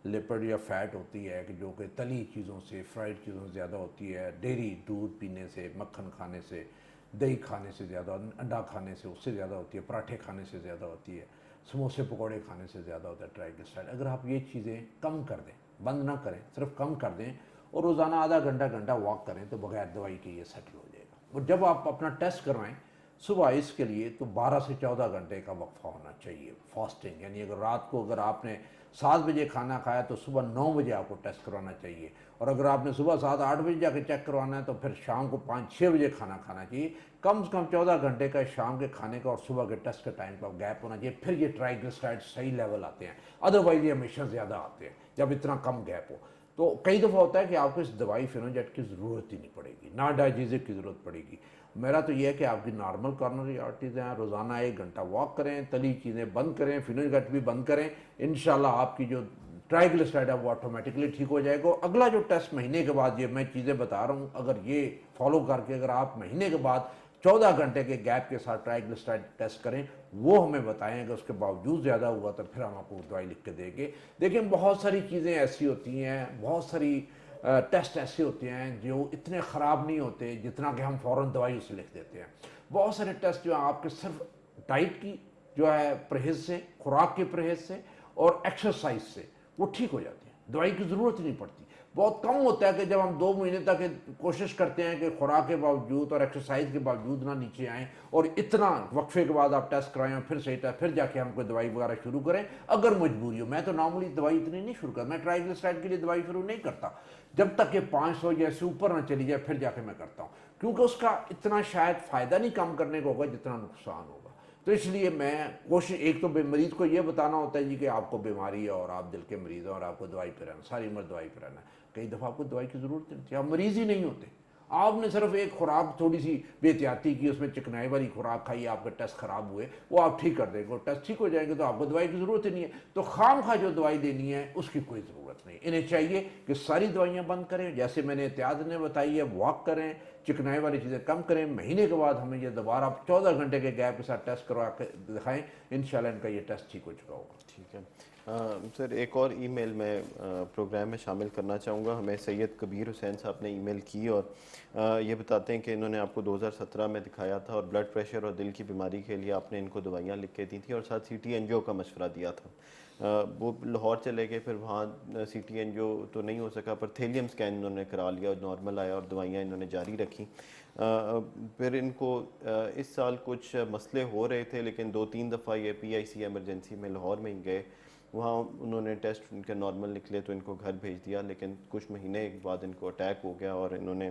लिपिड या फैट होती है कि जो कि तली चीज़ों से, फ्राइड चीज़ों से ज़्यादा होती है। डेयरी दूध पीने से, मक्खन खाने से, दही खाने से ज़्यादा, अंडा खाने से उससे ज़्यादा होती है, पराठे खाने से ज़्यादा होती है, समोसे पकौड़े खाने से ज़्यादा होता है ट्राइग्लिसराइड। अगर आप ये चीज़ें कम कर दें, बंद ना करें, सिर्फ कम कर दें और रोज़ाना आधा घंटा वॉक करें, तो बगैर दवाई के ये सेटल हो जाएगा। और जब आप अपना टेस्ट करवाएं सुबह इसके लिए, तो 12 से 14 घंटे का वक्फा होना चाहिए फास्टिंग। यानी अगर रात को अगर आपने 7 बजे खाना खाया तो सुबह 9 बजे आपको टेस्ट करवाना चाहिए, और अगर आपने सुबह 7-8 बजे जाके चेक करवाना है तो फिर शाम को 5-6 बजे खाना खाना चाहिए। कम से कम 14 घंटे का शाम के खाने का और सुबह के टेस्ट के टाइम का गैप होना चाहिए, फिर ये ट्राइग्लिसराइड सही लेवल आते हैं। अदरवाइज ये हमेशा ज़्यादा आते हैं जब इतना कम गैप हो। तो कई दफ़ा होता है कि आपको इस दवाई फिनोजेट की ज़रूरत ही नहीं पड़ेगी, ना डायजेजिक की ज़रूरत पड़ेगी। मेरा तो ये है कि आपकी नॉर्मल कॉर्नरी आर्टरीज हैं, रोज़ाना 1 घंटा वॉक करें, तली चीज़ें बंद करें, फिनोजेट भी बंद करें, इंशाल्लाह आपकी जो ट्राइग्लिसराइड है वो ऑटोमेटिकली ठीक हो जाएगा। अगला जो टेस्ट महीने के बाद, ये मैं चीज़ें बता रहा हूँ, अगर ये फॉलो करके अगर आप महीने के बाद 14 घंटे के गैप के साथ ट्राइग्लिसराइड टेस्ट करें, वो हमें बताएं कि उसके बावजूद ज़्यादा हुआ तो फिर हम आपको दवाई लिख के देंगे। देखिए, बहुत सारी चीज़ें ऐसी होती हैं, बहुत सारी टेस्ट ऐसे होते हैं जो इतने ख़राब नहीं होते जितना कि हम फ़ौरन दवाई उसे लिख देते हैं। बहुत सारे टेस्ट जो हैं आपके सिर्फ डाइट की जो है परहेज़ से, खुराक के परहेज़ से और एक्सरसाइज से वो ठीक हो जाती है, दवाई की ज़रूरत ही नहीं पड़ती। बहुत कम होता है कि जब हम 2 महीने तक कोशिश करते हैं कि खुराक के बावजूद और एक्सरसाइज के बावजूद ना नीचे आएँ, और इतना वक्फे के बाद आप टेस्ट कराएं, फिर सही टेस्ट, फिर जाके हम कोई दवाई वगैरह शुरू करें अगर मजबूरी हो। मैं तो नॉर्मली दवाई इतनी नहीं शुरू करता, मैं ट्राइग्लिसराइड के लिए दवाई शुरू नहीं करता जब तक कि 500 जैसे ऊपर ना चली जाए, फिर जाके मैं करता हूँ, क्योंकि उसका इतना शायद फ़ायदा नहीं कम करने को होगा जितना नुकसान होगा। तो इसलिए मैं कोशिश, एक तो मरीज़ को ये बताना होता है जी कि आपको बीमारी है और आप दिल के मरीज़ हैं और आपको दवाई पे रहना, सारी उम्र दवाई पे रहना है। कई दफ़ा आपको दवाई की ज़रूरत नहीं होती, आप मरीज़ ही नहीं होते, आपने सिर्फ एक खुराक थोड़ी सी बेहतियाती की, उसमें चिकनाई वाली खुराक खाई, आपके टेस्ट ख़राब हुए, वो आप ठीक कर देंगे, टेस्ट ठीक हो जाएंगे तो आपको दवाई की ज़रूरत ही नहीं है। तो खामखा जो दवाई लेनी है उसकी कोई ज़रूरत नहीं। इन्हें चाहिए कि सारी दवाइयाँ बंद करें, जैसे मैंने एहतियात ने बताई है, वॉक करें, चिकनाई वाली चीज़ें कम करें। महीने के बाद हमें ये दोबारा 14 घंटे के गैप के साथ टेस्ट करवा के दिखाएं, इंशाल्लाह इनका ये टेस्ट ठीक हो चुका होगा। ठीक है सर, एक और ईमेल मैं प्रोग्राम में शामिल करना चाहूँगा। हमें सैयद कबीर हुसैन साहब ने ईमेल की और ये बताते हैं कि इन्होंने आपको 2017 में दिखाया था और ब्लड प्रेशर और दिल की बीमारी के लिए आपने इनको दवाइयाँ लिख के दी थी और साथ CT एंजियो का मशवरा दिया था। वो लाहौर चले गए, फिर वहाँ CT एंजियो तो नहीं हो सका, पर थेलियम स्कैन इन्होंने करा लिया और नॉर्मल आया और दवाइयाँ इन्होंने जारी रखी। फिर इनको इस साल कुछ मसले हो रहे थे, लेकिन 2-3 दफ़ा ये PIC एमरजेंसी में लाहौर में ही गए, वहाँ उन्होंने टेस्ट उनके नॉर्मल निकले तो इनको घर भेज दिया, लेकिन कुछ महीने के बाद इनको अटैक हो गया और इन्होंने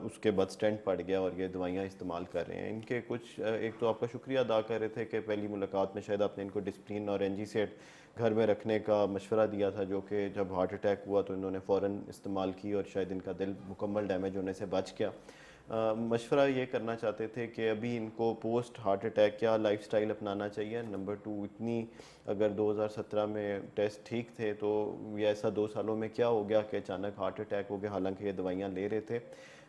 उसके बाद स्टेंट पड़ गया और ये दवाइयाँ इस्तेमाल कर रहे हैं। इनके कुछ एक तो आपका शुक्रिया अदा कर रहे थे कि पहली मुलाकात में शायद आपने इनको डिस्प्लिन और एनजीसेट घर में रखने का मशवरा दिया था, जो कि जब हार्ट अटैक हुआ तो इन्होंने फ़ौरन इस्तेमाल की और शायद इनका दिल मुकम्मल डैमेज होने से बच गया। मशवरा ये करना चाहते थे कि अभी इनको पोस्ट हार्ट अटैक क्या लाइफस्टाइल अपनाना चाहिए। नंबर 2, इतनी अगर 2017 में टेस्ट ठीक थे तो ये ऐसा 2 सालों में क्या हो गया कि अचानक हार्ट अटैक हो गया, हालांकि ये दवाइयाँ ले रहे थे।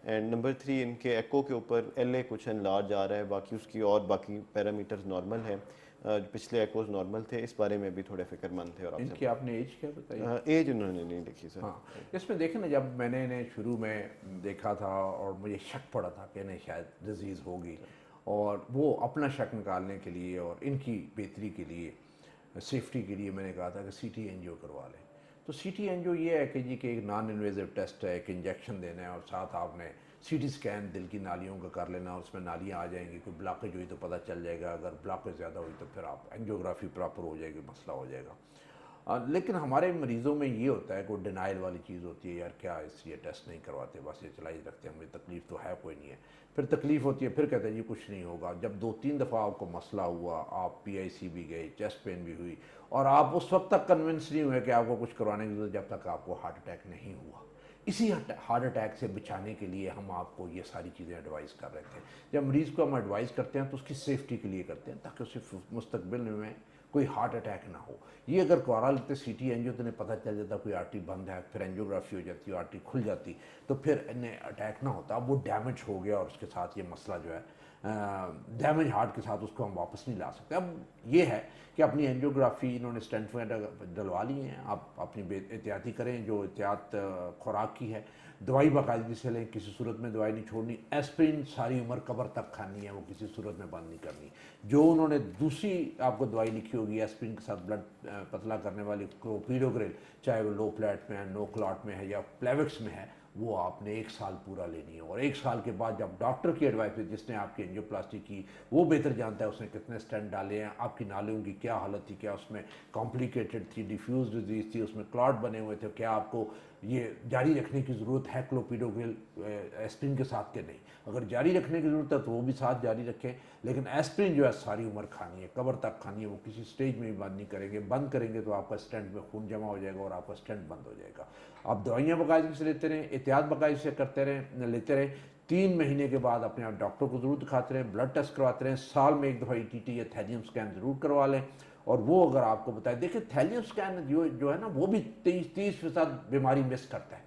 एंड नंबर 3, इनके एको के ऊपर LA कुछ एनलार्ज आ रहा है, बाकी उसकी और बाकी पैरामीटर्स नॉर्मल हैं। पिछले एकोज नॉर्मल थे, इस बारे में भी थोड़े फिक्रमंद थे। और इनकी आपने एज क्या बताई? एज उन्होंने नहीं लिखी सर। हाँ, इसमें देखें ना, जब मैंने इन्हें शुरू में देखा था और मुझे शक पड़ा था कि इन्हें शायद डिजीज़ होगी, और वो अपना शक निकालने के लिए और इनकी बेहतरी के लिए, सेफ्टी के लिए मैंने कहा था कि CT एंजियो करवा लें। तो CT एंजियो ये है कि जी कि एक नॉन इन्वेजिव टेस्ट है, एक इंजेक्शन देना है और साथ आपने CT स्कैन दिल की नालियों का कर लेना, उसमें नालियाँ आ जाएंगी, कोई ब्लॉकेज हुई तो पता चल जाएगा, अगर ब्लॉकेज ज़्यादा हुई तो फिर आप एंजियोग्राफी प्रॉपर हो जाएगी, मसला हो जाएगा। लेकिन हमारे मरीज़ों में ये होता है, कोई डिनाइल वाली चीज़ होती है, यार क्या इसलिए टेस्ट नहीं करवाते, बस ये चलाई रखते हैं, मुझे तकलीफ़ तो है कोई नहीं है। फिर तकलीफ़ होती है, फिर कहते हैं जी कुछ नहीं होगा। जब 2-3 दफ़ा आपको मसला हुआ, आप PIC भी गए, चेस्ट पेन भी हुई, और आप उस वक्त तक कन्विंस नहीं हुए कि आपको कुछ करवाने की जरूरत, जब तक आपको हार्ट अटैक नहीं हुआ। इसी हार्ट अटैक से बचाने के लिए हम आपको ये सारी चीज़ें एडवाइस कर रहे थे। जब मरीज़ को हम एडवाइस करते हैं तो उसकी सेफ्टी के लिए करते हैं, ताकि उसे मुस्तकबिल में कोई हार्ट अटैक ना हो। ये अगर करवा लेते CT एंजियो तो इन्हें पता चल जाता कोई आर्टरी बंद है, फिर एंजियोग्राफी हो जाती, आर्टरी खुल जाती, तो फिर इन्हें अटैक ना होता। अब वो डैमेज हो गया और उसके साथ ये मसला जो है डैमेज हार्ट के साथ, उसको हम वापस नहीं ला सकते। अब ये है कि अपनी एंजियोग्राफी इन्होंने स्टेंट वगैरह डलवा ली हैं, आप अपनी एहतियाती करें, जो एहतियात खुराक की है, दवाई बाकायदगी से लें, किसी सूरत में दवाई नहीं छोड़नी। एस्प्रिन सारी उम्र कब्र तक खानी है, वो किसी सूरत में बंद नहीं करनी। जो उन्होंने दूसरी आपको दवाई लिखी होगी एस्प्रिन के साथ ब्लड पतला करने वाली क्लोपिडोग्रिल, चाहे वो लो फ्लैट में है, नो क्लॉट में है या प्लेविक्स में है, वो आपने 1 साल पूरा लेनी है। और 1 साल के बाद जब डॉक्टर की एडवाइस पे, जिसने आपकी एंजियोप्लास्टी की, वो बेहतर जानता है उसने कितने स्टेंट डाले हैं, आपकी नालियों की क्या हालत थी, क्या उसमें कॉम्प्लिकेटेड थी, डिफ्यूज डिजीज थी, उसमें क्लॉट बने हुए थे, क्या आपको ये जारी रखने की ज़रूरत है क्लोपिडोग्रिल एस्प्रिन के साथ के नहीं। अगर जारी रखने की ज़रूरत है तो वो भी साथ जारी रखें, लेकिन एस्प्रिन जो है सारी उम्र खानी है, कब्र तक खानी है, वो किसी स्टेज में भी बंद नहीं करेंगे। बंद करेंगे तो आपका स्टेंट में खून जमा हो जाएगा और आपका स्टेंट बंद हो जाएगा। आप दवाइयाँ बाकायदगी से लेते रहें, एहतियात बाकायदगी से करते रहें, लेते रहें। 3 महीने के बाद अपने आप डॉक्टर को ज़रूर दिखाते रहें, ब्लड टेस्ट करवाते रहें, साल में 1 दफ़ा ETT या थैलियम स्कैन ज़रूर करवा लें। और वो अगर आपको बताए, देखिए थैलियम स्कैन जो है ना, वो भी 30% बीमारी मिस करता है।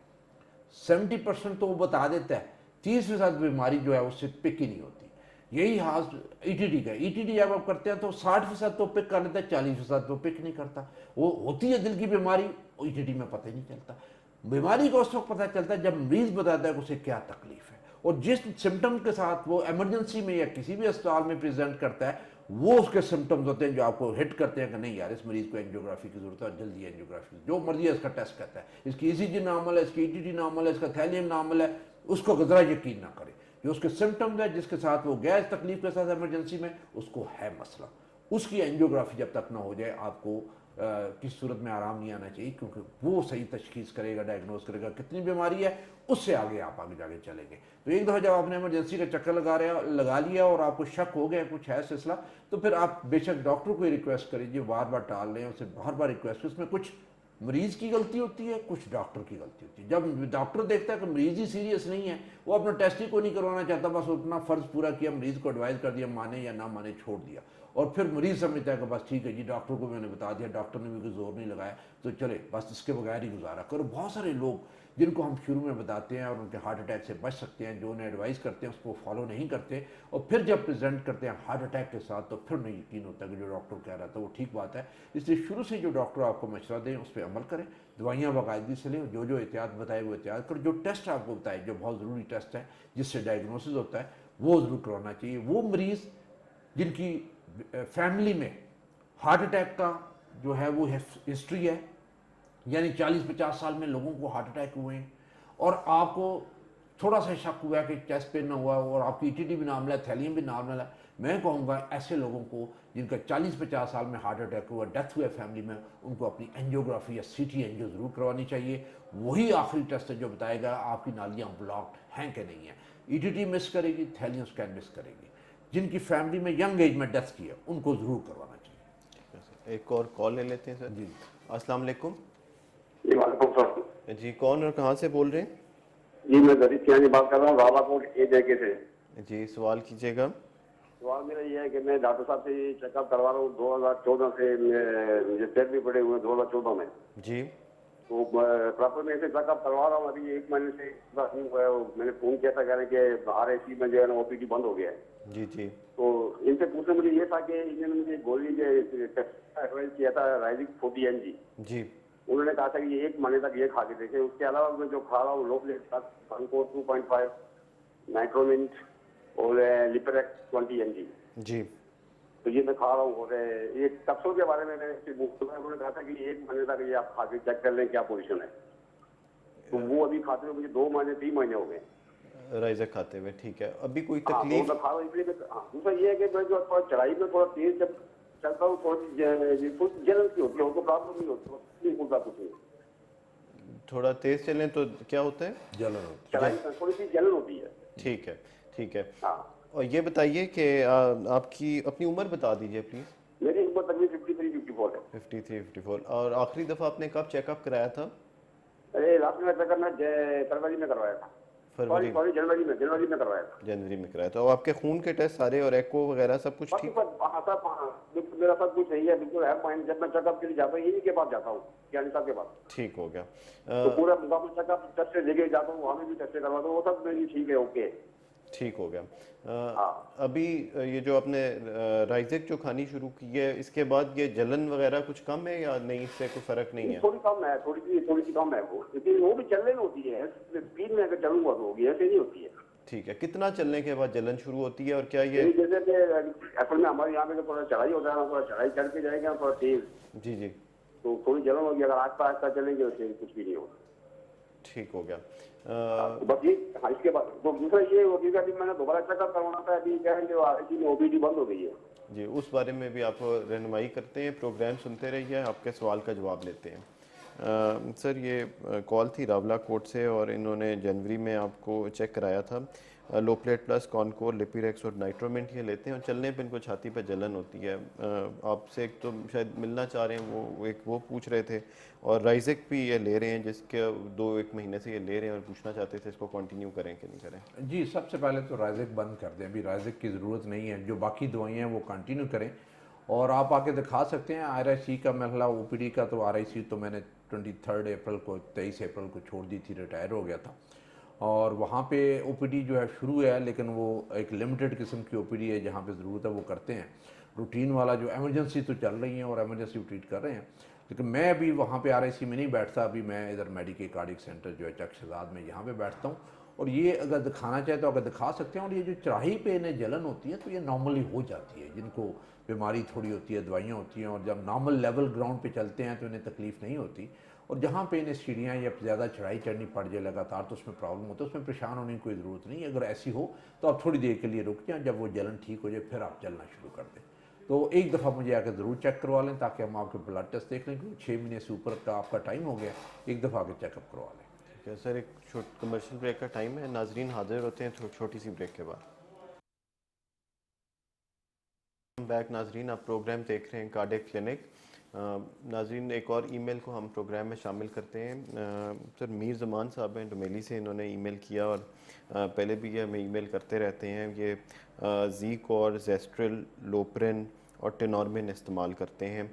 70% तो वो बता देता है, 30% बीमारी जो है उससे पिक ही नहीं होती। यही हाल ETT का। ETT जब आप करते हैं तो 60% तो पिक कर लेता है, 40% तो पिक नहीं करता। वो होती है दिल की बीमारी, ETT में पता ही नहीं चलता। बीमारी को उस वक्त पता चलता है जब मरीज बताता है कि उसे क्या तकलीफ है, और जिस सिम्टम के साथ वो इमरजेंसी में या किसी भी अस्पताल में प्रेजेंट करता है, वो उसके सिम्टम्स होते हैं जो आपको हिट करते हैं कि नहीं यार, इस मरीज को एंजियोग्राफी की जरूरत है, जल्दी एंजियोग्राफी, जो मर्जी है इसका टेस्ट करता है, इसकी ECG नॉर्मल है, इसकी ETT नॉर्मल है, इसका थैलियम नॉर्मल है, उसको जरा यकीन ना करें। जो उसके सिम्टम्स है, जिसके साथ वो गैस तकलीफ के साथ इमरजेंसी में, उसको है मसला, उसकी एंजियोग्राफी जब तक ना हो जाए आपको किस सूरत में आराम नहीं आना चाहिए, क्योंकि वो सही तशखीस करेगा, डायग्नोज करेगा कितनी बीमारी है, उससे आगे आप आगे जाके चलेंगे। तो एक दफ़ा जब आपने इमरजेंसी का चक्कर लगा लिया और आपको शक हो गया कुछ है सिलसिला, तो फिर आप बेशक डॉक्टर को ही रिक्वेस्ट करिए, बार बार टाल लें, उससे बार बार रिक्वेस्ट। उसमें कुछ मरीज़ की गलती होती है, कुछ डॉक्टर की गलती होती है। जब डॉक्टर देखता है कि मरीज़ ही सीरियस नहीं है, वो अपना टेस्ट ही को नहीं करवाना चाहता, बस अपना फ़र्ज़ पूरा किया, मरीज़ को एडवाइस कर दिया, माने या ना माने छोड़ दिया, और फिर मरीज़ समझता है कि बस ठीक है जी, डॉक्टर को मैंने बता दिया, डॉक्टर ने भी कोई जोर नहीं लगाया, तो चले बस इसके बगैर ही गुजारा करो। बहुत सारे लोग जिनको हम शुरू में बताते हैं और उनके हार्ट अटैक से बच सकते हैं, जो उन्हें एडवाइस करते हैं उसको फॉलो नहीं करते, और फिर जब प्रेजेंट करते हैं हार्ट अटैक के साथ, तो फिर नहीं यकीन होता कि जो डॉक्टर कह रहा था वो ठीक बात है। इसलिए शुरू से जो डॉक्टर आपको मशवरा दें उस पर अमल करें, दवाइयाँ बाकायदगी से लें, जो जो एहतियात बताए वो एहतियात करें, जो टेस्ट आपको बताए जो बहुत ज़रूरी टेस्ट है जिससे डायग्नोसिस होता है वो ज़रूर करवाना चाहिए। वो मरीज़ जिनकी फैमिली में हार्ट अटैक का जो है वो हिस्ट्री है, यानी 40-50 साल में लोगों को हार्ट अटैक हुए हैं, और आपको थोड़ा सा शक हुआ कि चेस्ट पेन ना हुआ और आपकी ईटीटी भी नॉर्मल है, थैलियम भी नॉर्मल है, मैं कहूँगा ऐसे लोगों को जिनका 40-50 साल में हार्ट अटैक हुआ, डेथ हुआ फैमिली में, उनको अपनी एंजियोग्राफी या सीटी एंजियो ज़रूर करवानी चाहिए। वही आखिरी टेस्ट है जो बताएगा आपकी नालियाँ ब्लॉक्ड हैं कि नहीं है। ईटीटी मिस करेगी, थैलियम स्कैन मिस करेगी। जिनकी फैमिली में यंग एज में डेथ की है उनको ज़रूर करवाना चाहिए। एक और कॉल ले लेते हैं सर। जी अस्सलाम वालेकुम। जी वालेकुम सलाम। जी, कौन और कहाँ से बोल रहे हैं? जी मैं गरीब सियानी बात कर रहा हूँ, रावाकोट ए जगह से। जी, सवाल कीजिएगा। सवाल मेरा ये है कि मैं डॉक्टर साहब से चेकअप करवा रहा हूँ 2014 से, मुझे टेस्ट भी पड़े हुए 2014 में। जी तो प्रॉपर में ऐसे चेकअप करवा रहा हूँ, अभी 1 महीने से बस नहीं हुआ है। मैंने फोन किया था कह रहे कि RAC में जो है ना OPD बंद हो गया है। जी जी तो इनसे पूछना मुझे ये था कि इन्होंने मुझे गोली जो एडवाइस किया था राइजिक 40 mg, जी उन्होंने कहा था कि ये 1 महीने तक ये खा के देखे। उसके अलावा मैं जो खा रहा हूँ लोप्लेट 2.5 नाइट्रोमिन और लिपरेक्स 20 mg, जी। तो ये मैं खा रहा हूँ। और ये कैप्सूल के बारे में उन्होंने कहा था कि 1 महीने तक ये आप खा के चेक कर लें क्या पोजीशन है। तो वो अभी खाते हुए मुझे 2 महीने 3 महीने हो गए। राइजक खाते हुए, ठीक है। अभी कोई हाँ, तो तकलीफ? मैं खा रहा हूँ इसलिए दूसरा ये है कि मैं जो थोड़ा चढ़ाई में थोड़ा तेज जब चलता हूँ थोड़ी जलन की होती है, उनको प्रॉब्लम नहीं होती, नहीं होता कुछ नहीं। थोड़ा तेज चलें तो क्या होता है? जलन होती चढ़ाई में थोड़ी सी जलन होती है। ठीक है, ठीक है। हाँ, और ये बताइए कि आपकी अपनी उम्र बता दीजिए प्लीज़। मेरी उम्र तकरीबन 53-54 है। 53-54। और आखिरी दफ़ा आपने कब चेकअप कराया था? अरे लास्ट में चेकअप मैं फरवरी में करवाया था। फरवरी? सॉरी जनवरी में करवाया था। जनवरी में कराया था। और आपके खून के टेस्ट सारे और एको वगैरह सब कुछ बाकी ठीक? हाँ सब, हाँ बिल्कुल मेरा सब कुछ सही है, बिल्कुल है पॉइंट। जब मैं चेकअप के लिए जाता हूँ इन्हीं के पास जाता हूँ, ज्ञानी साहब के पास। ठीक हो गया। तो पूरा मुकाबला चेकअप टेस्ट लेके जाता हूँ, वहाँ में भी टेस्ट करवाता हूँ, वो सब मेरी ठीक है, ओके। ठीक हो गया। हाँ। अभी ये जो आपने राइजेक जो खानी शुरू की है, इसके बाद ये जलन वगैरह कुछ कम है या नहीं? इससे कोई फर्क नहीं है? थोड़ी कम है, थोड़ी सी कम है वो, लेकिन वो भी चलने में होती है। स्पीड में अगर चलूंगा तो होगी, ऐसे नहीं होती है। ठीक है। कितना चलने के बाद जलन शुरू होती है और क्या ये? जैसे कि असल में हमारे यहाँ पे थोड़ा चढ़ाई होता है ना, थोड़ा चढ़ाई चढ़ के जाएगा थोड़ा तेज, जी जी। तो थोड़ी जलन होगी। अगर आस्ता आस्ता चलेंगे उससे कुछ भी नहीं होगा। ठीक हो गया। तो बस ये, हाँ इसके बाद तो दूसरा ये होगी कि अभी मैंने दोबारा चेकअप करवाना था, अभी क्या है कि RAC में OPD बंद हो गई है। जी, उस बारे में भी आपको रहनुमाई करते हैं। प्रोग्राम सुनते रहिए, आपके सवाल का जवाब लेते हैं। सर, ये कॉल थी रावला कोट से और इन्होंने जनवरी में आपको चेक कराया था। लोप्लेट प्लस, कॉनकोर, लिपिरेक्स और नाइट्रोमिंट ये लेते हैं और चलने पे इनको छाती पे जलन होती है। आपसे एक तो शायद मिलना चाह रहे हैं, वो पूछ रहे थे, और राइजेक भी ये ले रहे हैं, जिसके 2-1 महीने से ये ले रहे हैं, और पूछना चाहते थे इसको कंटिन्यू करें कि नहीं करें। जी, सबसे पहले तो राइजेक बंद कर दें, अभी राइजेक की ज़रूरत नहीं है। जो बाकी दवाइयाँ हैं वो कंटिन्यू करें और आप आके दिखा सकते हैं। RAC का मसला, OPD का तो RAC तो मैंने 23 अप्रैल को 23 अप्रैल को छोड़ दी थी, रिटायर हो गया था। और वहाँ पे OPD जो है शुरू है, लेकिन वो एक लिमिटेड किस्म की OPD है, जहाँ पे ज़रूरत है वो करते हैं। रूटीन वाला जो एमरजेंसी तो चल रही है और एमरजेंसी ट्रीट कर रहे हैं, लेकिन मैं अभी वहाँ पे RAC में नहीं बैठता। अभी मैं इधर मेडिके कार्डिक सेंटर जो है चक शहजाद में, यहाँ पे बैठता हूँ। और ये अगर दिखाना चाहे तो अगर दिखा सकते हैं। और ये जो चढ़ाई पे इन्हें जलन होती है तो ये नॉर्मली हो जाती है, जिनको बीमारी थोड़ी होती है, दवाइयाँ होती हैं, और जब नॉर्मल लेवल ग्राउंड पे चलते हैं तो इन्हें तकलीफ नहीं होती। और जहाँ पे इन्हें सीढ़ियाँ या ज़्यादा चढ़ाई चढ़नी पड़ जाए लगातार तो उसमें प्रॉब्लम होती है। उसमें परेशान होने की कोई ज़रूरत नहीं है। अगर ऐसी हो तो आप थोड़ी देर के लिए रुक जाएँ, जब वो जलन ठीक हो जाए फिर आप चलना शुरू कर दें। तो एक दफ़ा मुझे आकर ज़रूर चेक करवा लें, ताकि हम आपके ब्लड टेस्ट देख लें, क्योंकि 6 महीने से ऊपर का आपका टाइम हो गया। एक दफ़ा आकर चेकअप करवा लें। ठीक है सर, एक कमर्शियल ब्रेक का टाइम है। नाजरीन हाजिर होते हैं छोटी सी ब्रेक के बाद। बैक नाजरीन, आप प्रोग्राम देख रहे हैं कार्डियक क्लिनिक। नाजरीन, एक और ईमेल को हम प्रोग्राम में शामिल करते हैं। सर, मीर ज़मान साहब हैं डोमेली से, इन्होंने ईमेल किया और पहले भी ये हमें ईमेल करते रहते हैं। ये ज़ीक और जेस्ट्रिल, लोप्रिन और टेनॉर्मिन इस्तेमाल करते हैं।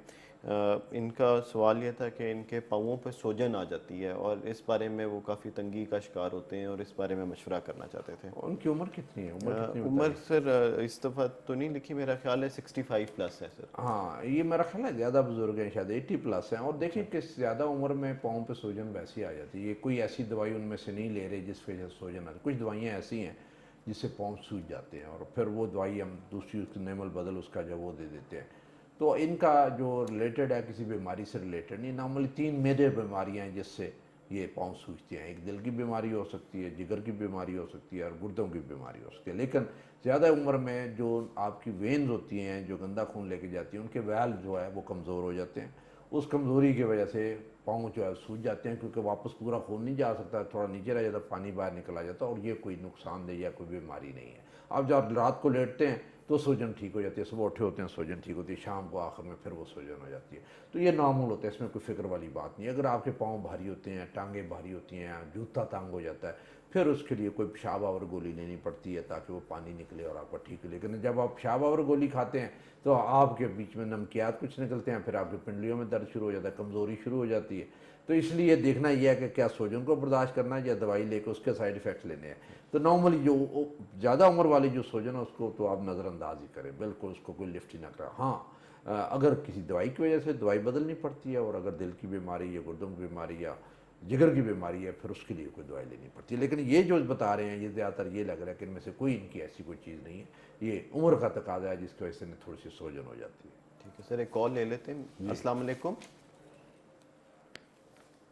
इनका सवाल ये था कि इनके पाँवों पर सूजन आ जाती है और इस बारे में वो काफ़ी तंगी का शिकार होते हैं और इस बारे में मशवरा करना चाहते थे। उनकी उम्र कितनी है? उम्र सर इस दफ़ा तो नहीं लिखी, मेरा ख्याल है 65 प्लस है सर। हाँ, ये मेरा ख्याल है ज़्यादा बुजुर्ग हैं, शायद 80 प्लस हैं। और देखिए कि ज़्यादा उम्र में पाँव पे सूजन वैसी आ जाती है। ये कोई ऐसी दवाई उनमें से नहीं ले रहे जिस वजह से सूजन आती। कुछ दवाइयाँ ऐसी हैं जिससे पाँव सूज जाते हैं और फिर वो दवाई हम दूसरी उसकी नेमल बदल उसका जो वो दे देते हैं। तो इनका जो रिलेटेड है किसी बीमारी से रिलेटेड नहीं। नॉर्मली 3 मेजर बीमारियाँ हैं जिससे ये पाँव सूजते हैं। एक दिल की बीमारी हो सकती है, जिगर की बीमारी हो सकती है और गुर्दों की बीमारी हो सकती है। लेकिन ज़्यादा उम्र में जो आपकी वेन्स होती हैं जो गंदा खून लेके जाती हैं, उनके वैल्व जो है वो कमज़ोर हो जाते हैं। उस कमज़ोरी की वजह से पाँव जो है सूज जाते हैं, क्योंकि वापस पूरा खून नहीं जा सकता, थोड़ा नीचे रह जाता, पानी बाहर निकल आ जाता। और ये कोई नुकसानदेह या कोई बीमारी नहीं है। आप जब रात को लेटते हैं तो सूजन ठीक हो जाती है, सुबह उठे होते हैं सूजन ठीक होती है, शाम को आखिर में फिर वो सूजन हो जाती है। तो ये नॉर्मल होता है, इसमें कोई फिक्र वाली बात नहीं है। अगर आपके पाँव भारी होते हैं, टांगें भारी होती हैं, जूता तंग हो जाता है, फिर उसके लिए कोई पेशाब आवर गोली लेनी पड़ती है ताकि वो पानी निकले और आपका ठीक हो। लेकिन जब आप पेशाब आवर गोली खाते हैं तो आपके बीच में नमकियात कुछ निकलते हैं, फिर आपकी पिंडलियों में दर्द शुरू हो जाता है, कमज़ोरी शुरू हो जाती है। तो इसलिए देखना यह है कि क्या सूजन को बर्दाश्त करना है या दवाई लेकर उसके साइड इफ़ेक्ट्स लेने हैं। तो नॉर्मली जो ज़्यादा उम्र वाली जो सूजन है उसको तो आप नज़रअंदाज ही करें, बिल्कुल उसको कोई लिफ्ट ही ना करें। हाँ, अगर किसी दवाई की वजह से दवाई बदलनी पड़ती है, और अगर दिल की बीमारी या गुर्दों की बीमारी या जिगर की बीमारी है, फिर उसके लिए कोई दवाई लेनी पड़ती है। लेकिन ये जो बता रहे हैं ये ज़्यादातर ये लग रहा है कि इनमें से कोई इनकी ऐसी कोई चीज़ नहीं है, ये उम्र का तकाजा है जिसकी वजह से इन्हें थोड़ी सी सूजन हो जाती है। ठीक है सर, एक कॉल ले लेते हैं। अस्सलाम वालेकुम।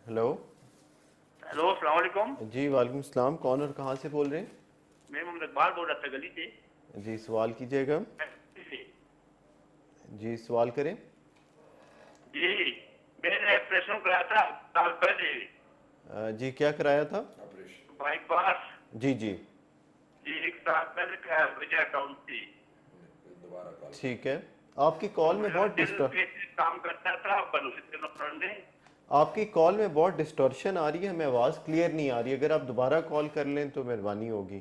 हेलो। हेलो, अस्सलाम वालेकुम। जी वालेकुम सलाम, कौन और कहाँ से बोल रहे हैं? मैं मोहम्मद इकबाल बोल रहा था गली से। जी सवाल कीजिएगा। जी सवाल करें। जी, मैंने ऑपरेशन कराया था साल पहले। जी क्या कराया था? बाईपास। जी जी जी, 1 साल पहले कराया, वजह अकाउंट थी। ठीक है। आपकी कॉल में बहुत काम करता था बलूचिस्तान में। आपकी कॉल में बहुत डिस्टॉर्शन आ रही है, हमें आवाज़ क्लियर नहीं आ रही। अगर आप दोबारा कॉल कर लें तो मेहरबानी होगी।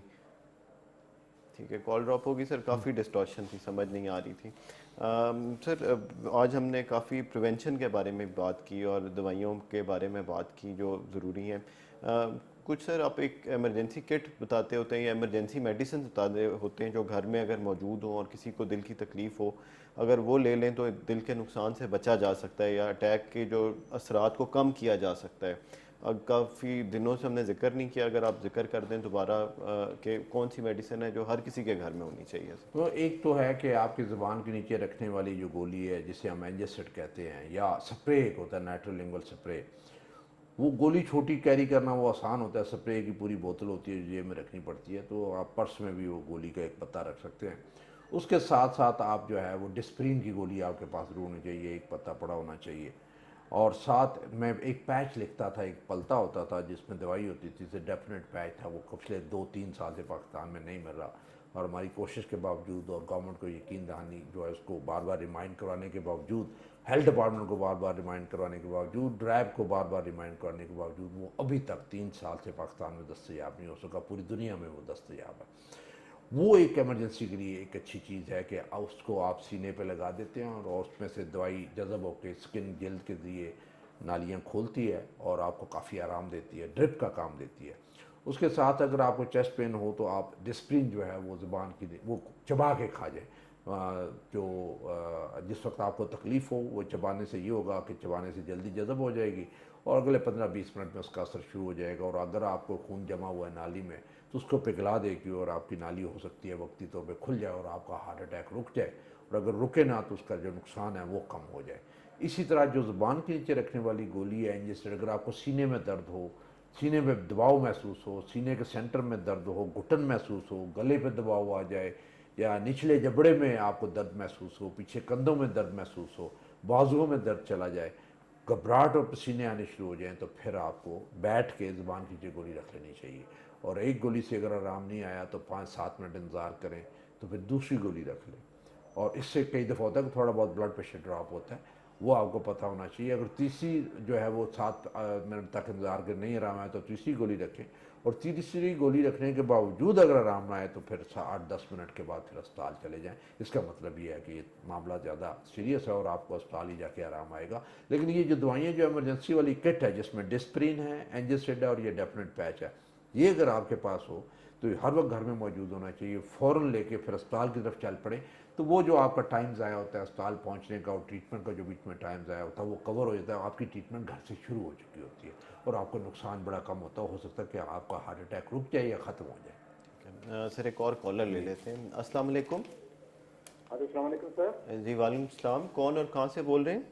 ठीक है, कॉल ड्रॉप होगी सर, काफ़ी डिस्टॉर्शन थी, समझ नहीं आ रही थी। सर आज हमने काफ़ी प्रिवेंशन के बारे में बात की और दवाइयों के बारे में बात की जो ज़रूरी हैं। कुछ सर आप एक एमरजेंसी किट बताते होते हैं या एमरजेंसी मेडिसिन बताते होते हैं जो घर में अगर मौजूद हो और किसी को दिल की तकलीफ़ हो, अगर वो ले लें तो दिल के नुकसान से बचा जा सकता है या अटैक के जो असरात को कम किया जा सकता है। काफ़ी दिनों से हमने जिक्र नहीं किया, अगर आप जिक्र कर दें दोबारा कि कौन सी मेडिसिन है जो हर किसी के घर में होनी चाहिए। तो एक तो है कि आपकी ज़ुबान के नीचे रखने वाली जो गोली है जिसे हम एंजेसिड कहते हैं, या स्प्रे एक होता है नाइट्रोलिंगुअल स्प्रे, वो गोली छोटी कैरी करना वो आसान होता है। स्प्रे की पूरी बोतल होती है, जेब में रखनी पड़ती है, तो आप पर्स में भी वो गोली का एक पत्ता रख सकते हैं। उसके साथ साथ आप जो है वो डिस्प्रिन की गोली आपके पास जरूर होनी चाहिए, एक पत्ता पड़ा होना चाहिए। और साथ मैं एक पैच लिखता था, एक पलता होता था जिसमें दवाई होती थी, से डेफिनेट पैच था, वो पिछले 2-3 साल से पाकिस्तान में नहीं मिल रहा। और हमारी कोशिश के बावजूद और गवर्नमेंट को यकीन दहानी जो है उसको बार बार रिमाइंड करवाने के बावजूद, हेल्थ डिपार्टमेंट को बार बार रिमाइंड करवाने के बावजूद, ड्राइव को बार बार रिमाइंड करवाने के बावजूद, वो अभी तक 3 साल से पाकिस्तान में दस्तयाब नहीं हो सका। पूरी दुनिया में वो दस्तयाब है। वो एक एमरजेंसी के लिए एक अच्छी चीज़ है कि उसको आप सीने पे लगा देते हैं और उसमें से दवाई जज़ब होकर स्किन जल्द के लिए नालियाँ खोलती है और आपको काफ़ी आराम देती है, ड्रिप का काम देती है। उसके साथ अगर आपको चेस्ट पेन हो तो आप डिस्प्रिन जो है वो ज़ुबान की वो चबा के खा जाए। जिस वक्त आपको तकलीफ़ हो वो चबाने से ये होगा कि चबाने से जल्दी जज़ब हो जाएगी और अगले 15-20 मिनट में उसका असर शुरू हो जाएगा। और अगर आपको खून जमा हुआ है नाली में तो उसको पिघला देगी और आपकी नाली हो सकती है वक्ती तौर पे खुल जाए और आपका हार्ट अटैक रुक जाए, और अगर रुके ना तो उसका जो नुकसान है वो कम हो जाए। इसी तरह जो ज़ुबान के नीचे रखने वाली गोली है इंजेक्शन, अगर आपको सीने में दर्द हो, सीने में दबाव महसूस हो, सीने के सेंटर में दर्द हो, घुटन महसूस हो, गले पे दबाव आ जाए या निचले जबड़े में आपको दर्द महसूस हो, पीछे कंधों में दर्द महसूस हो, बाजुओं में दर्द चला जाए, घबराहट और पसीने आने शुरू हो जाएं, तो फिर आपको बैठ के ज़ुबान की जो गोली रख लेनी चाहिए। और एक गोली से अगर आराम नहीं आया तो 5-7 मिनट इंतज़ार करें, तो फिर दूसरी गोली रख लें। और इससे कई दफ़ा होता है कि थोड़ा बहुत ब्लड प्रेशर ड्रॉप होता है, वो आपको पता होना चाहिए। अगर तीसरी जो है वो 7 मिनट तक इंतज़ार कर नहीं आराम आया तो तीसरी गोली रखें, और तीसरी गोली रखने के बावजूद अगर आराम ना आए तो फिर 8-10 मिनट के बाद फिर अस्पताल चले जाएं। इसका मतलब ये है कि ये मामला ज़्यादा सीरियस है और आपको अस्पताल ही जाके आराम आएगा। लेकिन ये जो दवाइयाँ जो एमरजेंसी वाली किट है जिसमें डिस्प्रिन है, एंजेसिड है और ये डेफिनेट पैच है, ये अगर आपके पास हो तो हर वक्त घर में मौजूद होना चाहिए। फ़ौरन लेके फिर अस्पताल की तरफ चल पड़े, तो वो जो आपका टाइम ज़ाया होता है अस्पताल पहुंचने का और ट्रीटमेंट का जो बीच में टाइम ज़ाया होता है वो कवर हो जाता है। आपकी ट्रीटमेंट घर से शुरू हो चुकी होती है और आपको नुकसान बड़ा कम होता है। हो सकता है कि आपका हार्ट अटैक रुक जाए या ख़त्म हो जाए। सर एक और कॉलर ले लेते हैं। अस्सलाम वालेकुम। अस्सलाम वालेकुम सर। जी वालेकुम सलाम, कौन और कहाँ से बोल रहे हैं?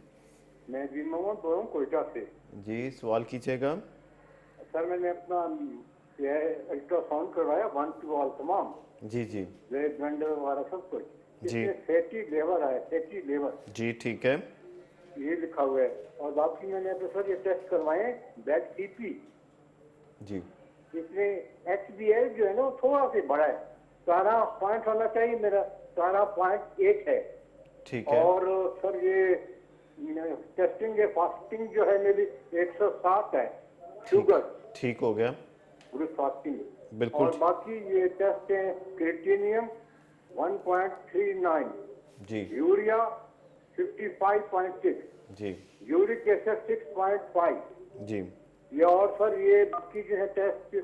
मैं जी मोहम्मद बोल रहा हूँ कोयटा से। जी सवाल कीजिएगा। सर मैंने अपना अल्ट्रासाउंड करवाया 1 to all तमाम, जी जी ब्लड वेंडर वगैरह सब कुछ, जी इसमें फैटी लेवर है, फैटी लेवर जी, ठीक है ये लिखा हुआ है। और बाकी मैंने तो सर ये टेस्ट करवाए ब्लड सीपी, जी इसमें HbA जो है ना वो थोड़ा सा बड़ा है, 12 पॉइंट होना चाहिए, मेरा 12.8 है। ठीक है और सर ये टेस्टिंग फास्टिंग जो है मेरी 107 है, शुगर ठीक हो गया, पूरी फास्टिंग। बिल्कुल और बाकी ये टेस्ट है क्रिएटिनियम 1.39, जी यूरिया 55.6, जी यूरिक एसिड 6.5 जी ये। और सर ये बाकी जो है टेस्ट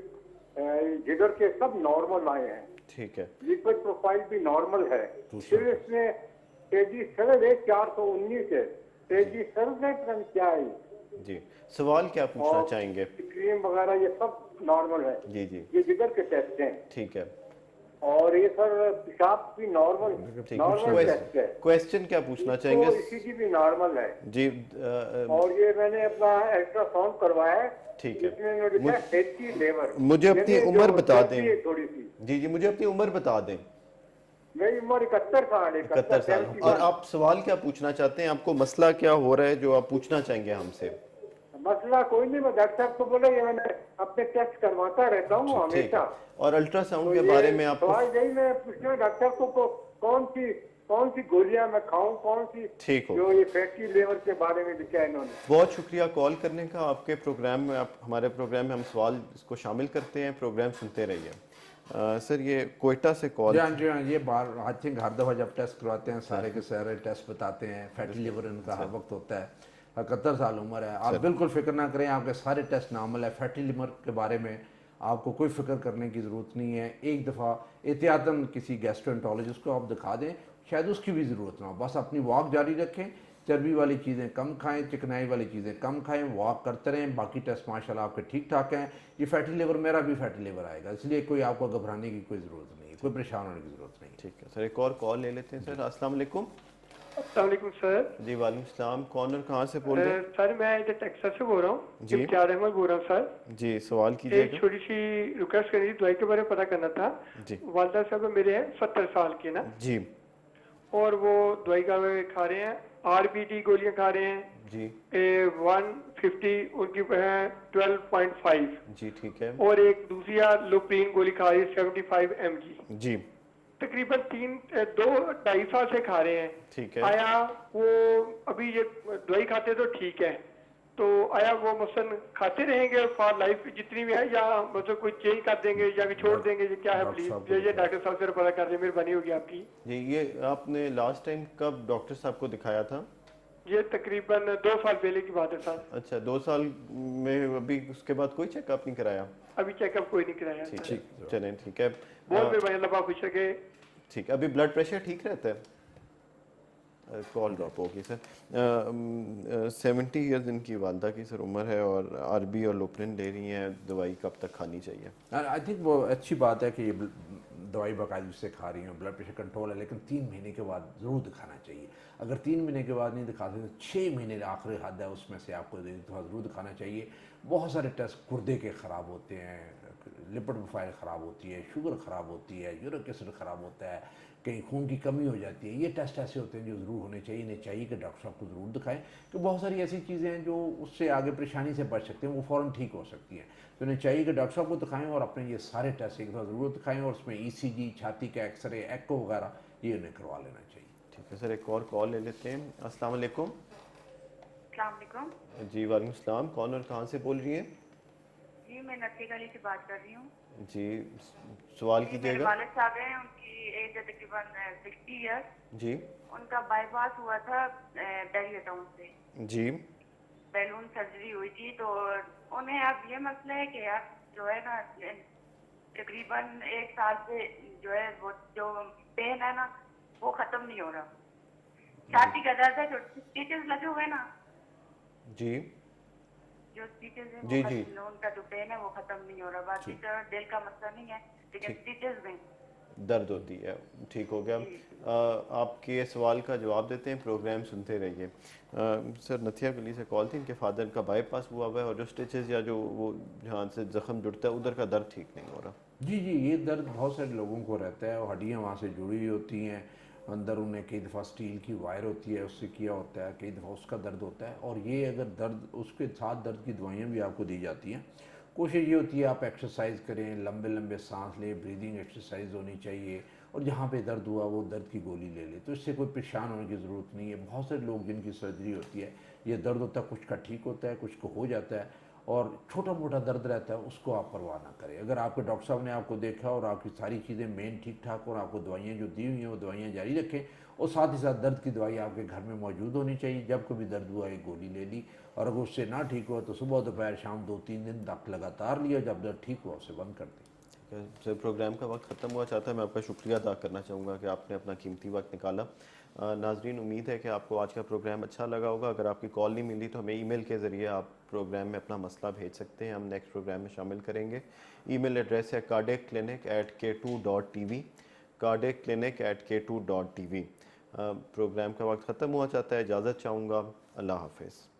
जिगर के सब नॉर्मल आए हैं, ठीक है लिपिड प्रोफाइल भी नॉर्मल है। फिर इसमें तेजी सर है 419 है, तेजी सर क्या है जी। सवाल क्या पूछना और चाहेंगे? क्रीम वगैरह ये सब नॉर्मल है, जी जी ये जिगर के टेस्ट हैं। ठीक है, और ये सर पेशाब भी नॉर्मल टेस्ट है। क्वेश्चन क्या पूछना चाहेंगे? ईसीजी भी नॉर्मल है जी और ये मैंने अपना अल्ट्रासाउंड करवाया है, ठीक है। इसमें मुझे लिखा है फैटी लेवर। मुझे अपनी उम्र बता दें थोड़ी सी। जी जी, मुझे अपनी उम्र बता दें। मेरी उम्र 71 साल है। 71 साल। और आप सवाल क्या पूछना चाहते हैं? आपको मसला क्या हो रहा है जो आप पूछना चाहेंगे हमसे? मसला कोई नहीं, मैं डॉक्टर साहब को बोला ये मैंने अपने टेस्ट करवाता रहता हूँ हमेशा। और अल्ट्रासाउंड तो के बारे में आपको सवाल यही मैं पूछना डॉक्टर को कौन सी गोलियां मैं खाऊं, कौन सी ठीक हो। जो ये फैटी लेवर के बारे में लिखा है इन्होंने। बहुत शुक्रिया कॉल करने का। आपके प्रोग्राम में हमारे प्रोग्राम में हम सवाल इसको शामिल करते हैं, प्रोग्राम सुनते रहिए। सर ये कोयटा से कॉल। जी हाँ, ये बार आई थिंक हर दफ़ा जब टेस्ट करवाते हैं सारे के सारे टेस्ट बताते हैं, फैटी लिवर इनका हर वक्त होता है। 71 साल उम्र है, आप बिल्कुल फिक्र ना करें, आपके सारे टेस्ट नॉर्मल है। फैटी लिवर के बारे में आपको कोई फिक्र करने की ज़रूरत नहीं है। एक दफ़ा एहतियातन किसी गैस्ट्रोएंटरोलॉजिस्ट को आप दिखा दें, शायद उसकी भी ज़रूरत ना हो। बस अपनी वॉक जारी रखें, चर्बी वाली चीज़ें कम खाएं, चिकनाई वाली चीज़ें कम खाएं, वॉक करते रहें। बाकी टेस्ट माशाल्लाह आपके ठीक ठाक हैं। ये फैटी लिवर, मेरा भी फैटी लिवर आएगा, इसलिए कोई आपको घबराने की कोई ज़रूरत नहीं है, कोई परेशान होने की ज़रूरत नहीं। ठीक है सर, एक और कॉल ले लेते हैं सर। अस्सलाम वालेकुम। अस्सलाम वालेकुम सर। जी वालेकुम सलाम। कौन और कहाँ से बोल रहे हैं? सर मैं इधर टेक्सास से बोल रहा हूँ, जी इम्तियाज अहमद बोल रहा हूँ सर। जी सवाल कीजिएगा। एक छोटी सी रिक्वेस्ट करनी थी, दवाई के बारे में पता करना था। जी वालदा साहब मेरे हैं 70 साल के ना जी, और वो दवाई का खा रहे हैं, RBD गोलियां खा रहे हैं जी 150, उनकी है 12.5 जी, ठीक है और एक दूसरी लोप्रीन गोली खा रही है 75 mg। जी, तकरीबन 2-2.5 साल से खा रहे हैं। ठीक है। आया वो अभी ये दवाई खाते तो ठीक है, तो आया वो मसलन खाते रहेंगे फॉर लाइफ जितनी भी है, या मतलब कोई चेंज कर देंगे या फिर छोड़ देंगे, ये क्या है प्लीज ये डॉक्टर साहब से पता कर दें, मेहरबानी होगी आपकी। जी ये आपने लास्ट टाइम कब डॉक्टर साहब को दिखाया था? ये तकरीबन 2 साल पहले की बात है सर। अच्छा, 2 साल में अभी उसके बाद कोई चेकअप नहीं कराया? अभी चेकअप कोई नहीं कराया। ठीक, चलें ठीक है। बहुत मेहरबानी, अल्लाह खुश रखे। ठीक, अभी ब्लड प्रेशर ठीक रहता है? कॉल ड्रॉप होगी सर। 70 ईयर्स इनकी वालदा की सर उम्र है और RB और लोप्रिन ले रही हैं। दवाई कब तक खानी चाहिए? आई थिंक वो अच्छी बात है कि ये दवाई बाकायदगी से खा रही हैं, ब्लड प्रेशर कंट्रोल है, लेकिन 3 महीने के बाद ज़रूर दिखाना चाहिए। अगर 3 महीने के बाद नहीं दिखाते तो 6 महीने आखिरी हद है, उसमें से आपको एक दफ़ा ज़रूर दिखाना चाहिए। बहुत सारे टेस्ट गुर्दे के ख़राब होते हैं, लिपिड प्रोफाइल ख़राब होती है, शुगर ख़राब होती है, यूरिक एसिड ख़राब होता है, कहीं खून की कमी हो जाती है। ये टेस्ट ऐसे होते हैं जो ज़रूर होने चाहिए। इन्हें चाहिए कि डॉक्टर साहब को ज़रूर दिखाएं, कि बहुत सारी ऐसी चीज़ें हैं जो उससे आगे परेशानी से बच सकते हैं, वो फ़ौरन ठीक हो सकती हैं। तो इन्हें चाहिए कि डॉक्टर साहब को दिखाएं और अपने ये सारे टेस्ट एक दफ़ा ज़रूर दिखाएं, और उसमें ECG, छाती का एक्सरे, एको वगैरह ये उन्हें करवा लेना चाहिए। ठीक है सर, एक और कॉल ले लेते हैं। अस्सलाम वालेकुम। जी वालेकुम सलाम। कौन और कहाँ से बोल रही हैं? जी मैं नक्की गली से बात कर रही हूँ। जी सवाल कीजिएगा। मेरे वालिद साहब हैं, उनकी एज है तकरीबन 60 ईयर्स। जी उनका बाईपास हुआ था बेली टाउन से। जी बैलून सर्जरी हुई थी, तो उन्हें अब ये मसला है कि यार जो है ना तकरीबन 1 साल से जो है वो जो पेन है ना वो खत्म नहीं हो रहा। छाती का दर्द है, जो स्टिचेस लगे हुए ना, जी जो स्टिचेस है जी वो जी उनका जो पेन है वो खत्म नहीं हो रहा। बाकी तो दिल का मसला नहीं है, लेकिन स्टिचेस में दर्द होती है। ठीक हो गया। आपके सवाल का जवाब देते हैं, प्रोग्राम सुनते रहिए। सर नथिया गली से कॉल थी, इनके फादर का बाईपास हुआ हुआ है और जो स्टिचेस या जो वो जहाँ से जख्म जुड़ता है उधर का दर्द ठीक नहीं हो रहा। जी जी, ये दर्द बहुत सारे लोगों को रहता है और हड्डियाँ वहाँ से जुड़ी हुई होती हैं, अंदर उन्हें कई दफ़ा स्टील की वायर होती है उससे किया होता है, कई दफ़ा उसका दर्द होता है। और ये अगर दर्द, उसके साथ दर्द की दवाइयाँ भी आपको दी जाती हैं। कोशिश ये होती है आप एक्सरसाइज करें, लंबे लंबे सांस लें, ब्रीदिंग एक्सरसाइज होनी चाहिए, और जहाँ पे दर्द हुआ वो दर्द की गोली ले ले। तो इससे कोई परेशान होने की ज़रूरत नहीं है। बहुत सारे लोग जिनकी सर्जरी होती है, ये दर्द होता है, कुछ का ठीक होता है, कुछ को हो जाता है, और छोटा मोटा दर्द रहता है उसको आप परवाह ना करें। अगर आपके डॉक्टर साहब ने आपको देखा और आपकी सारी चीज़ें मेन ठीक ठाक और आपको दवाइयाँ जो दी हुई हैं वो दवाइयाँ जारी रखें, और साथ ही साथ दर्द की दवाई आपके घर में मौजूद होनी चाहिए। जब कभी दर्द हुआ एक गोली ले ली, और अगर उससे ना ठीक हुआ तो सुबह दोपहर शाम 2-3 दिन तक लगातार लिया, जब दर्द ठीक हुआ उसे बंद कर दें। सर प्रोग्राम का वक्त ख़त्म हुआ, चाहता है मैं आपका शुक्रिया अदा करना चाहूँगा कि आपने अपना कीमती वक्त निकाला। नाजरीन, उम्मीद है कि आपको आज का प्रोग्राम अच्छा लगा होगा। अगर आपकी कॉल नहीं मिली तो हमें ईमेल के ज़रिए आप प्रोग्राम में अपना मसला भेज सकते हैं, हम नेक्स्ट प्रोग्राम में शामिल करेंगे। ईमेल एड्रेस है cardiacclinic@k2.tv, cardiacclinic@k2.tv। प्रोग्राम का वक्त ख़त्म हुआ, चाहता है इजाज़त चाहूँगा। अल्लाह हाफ़िज़।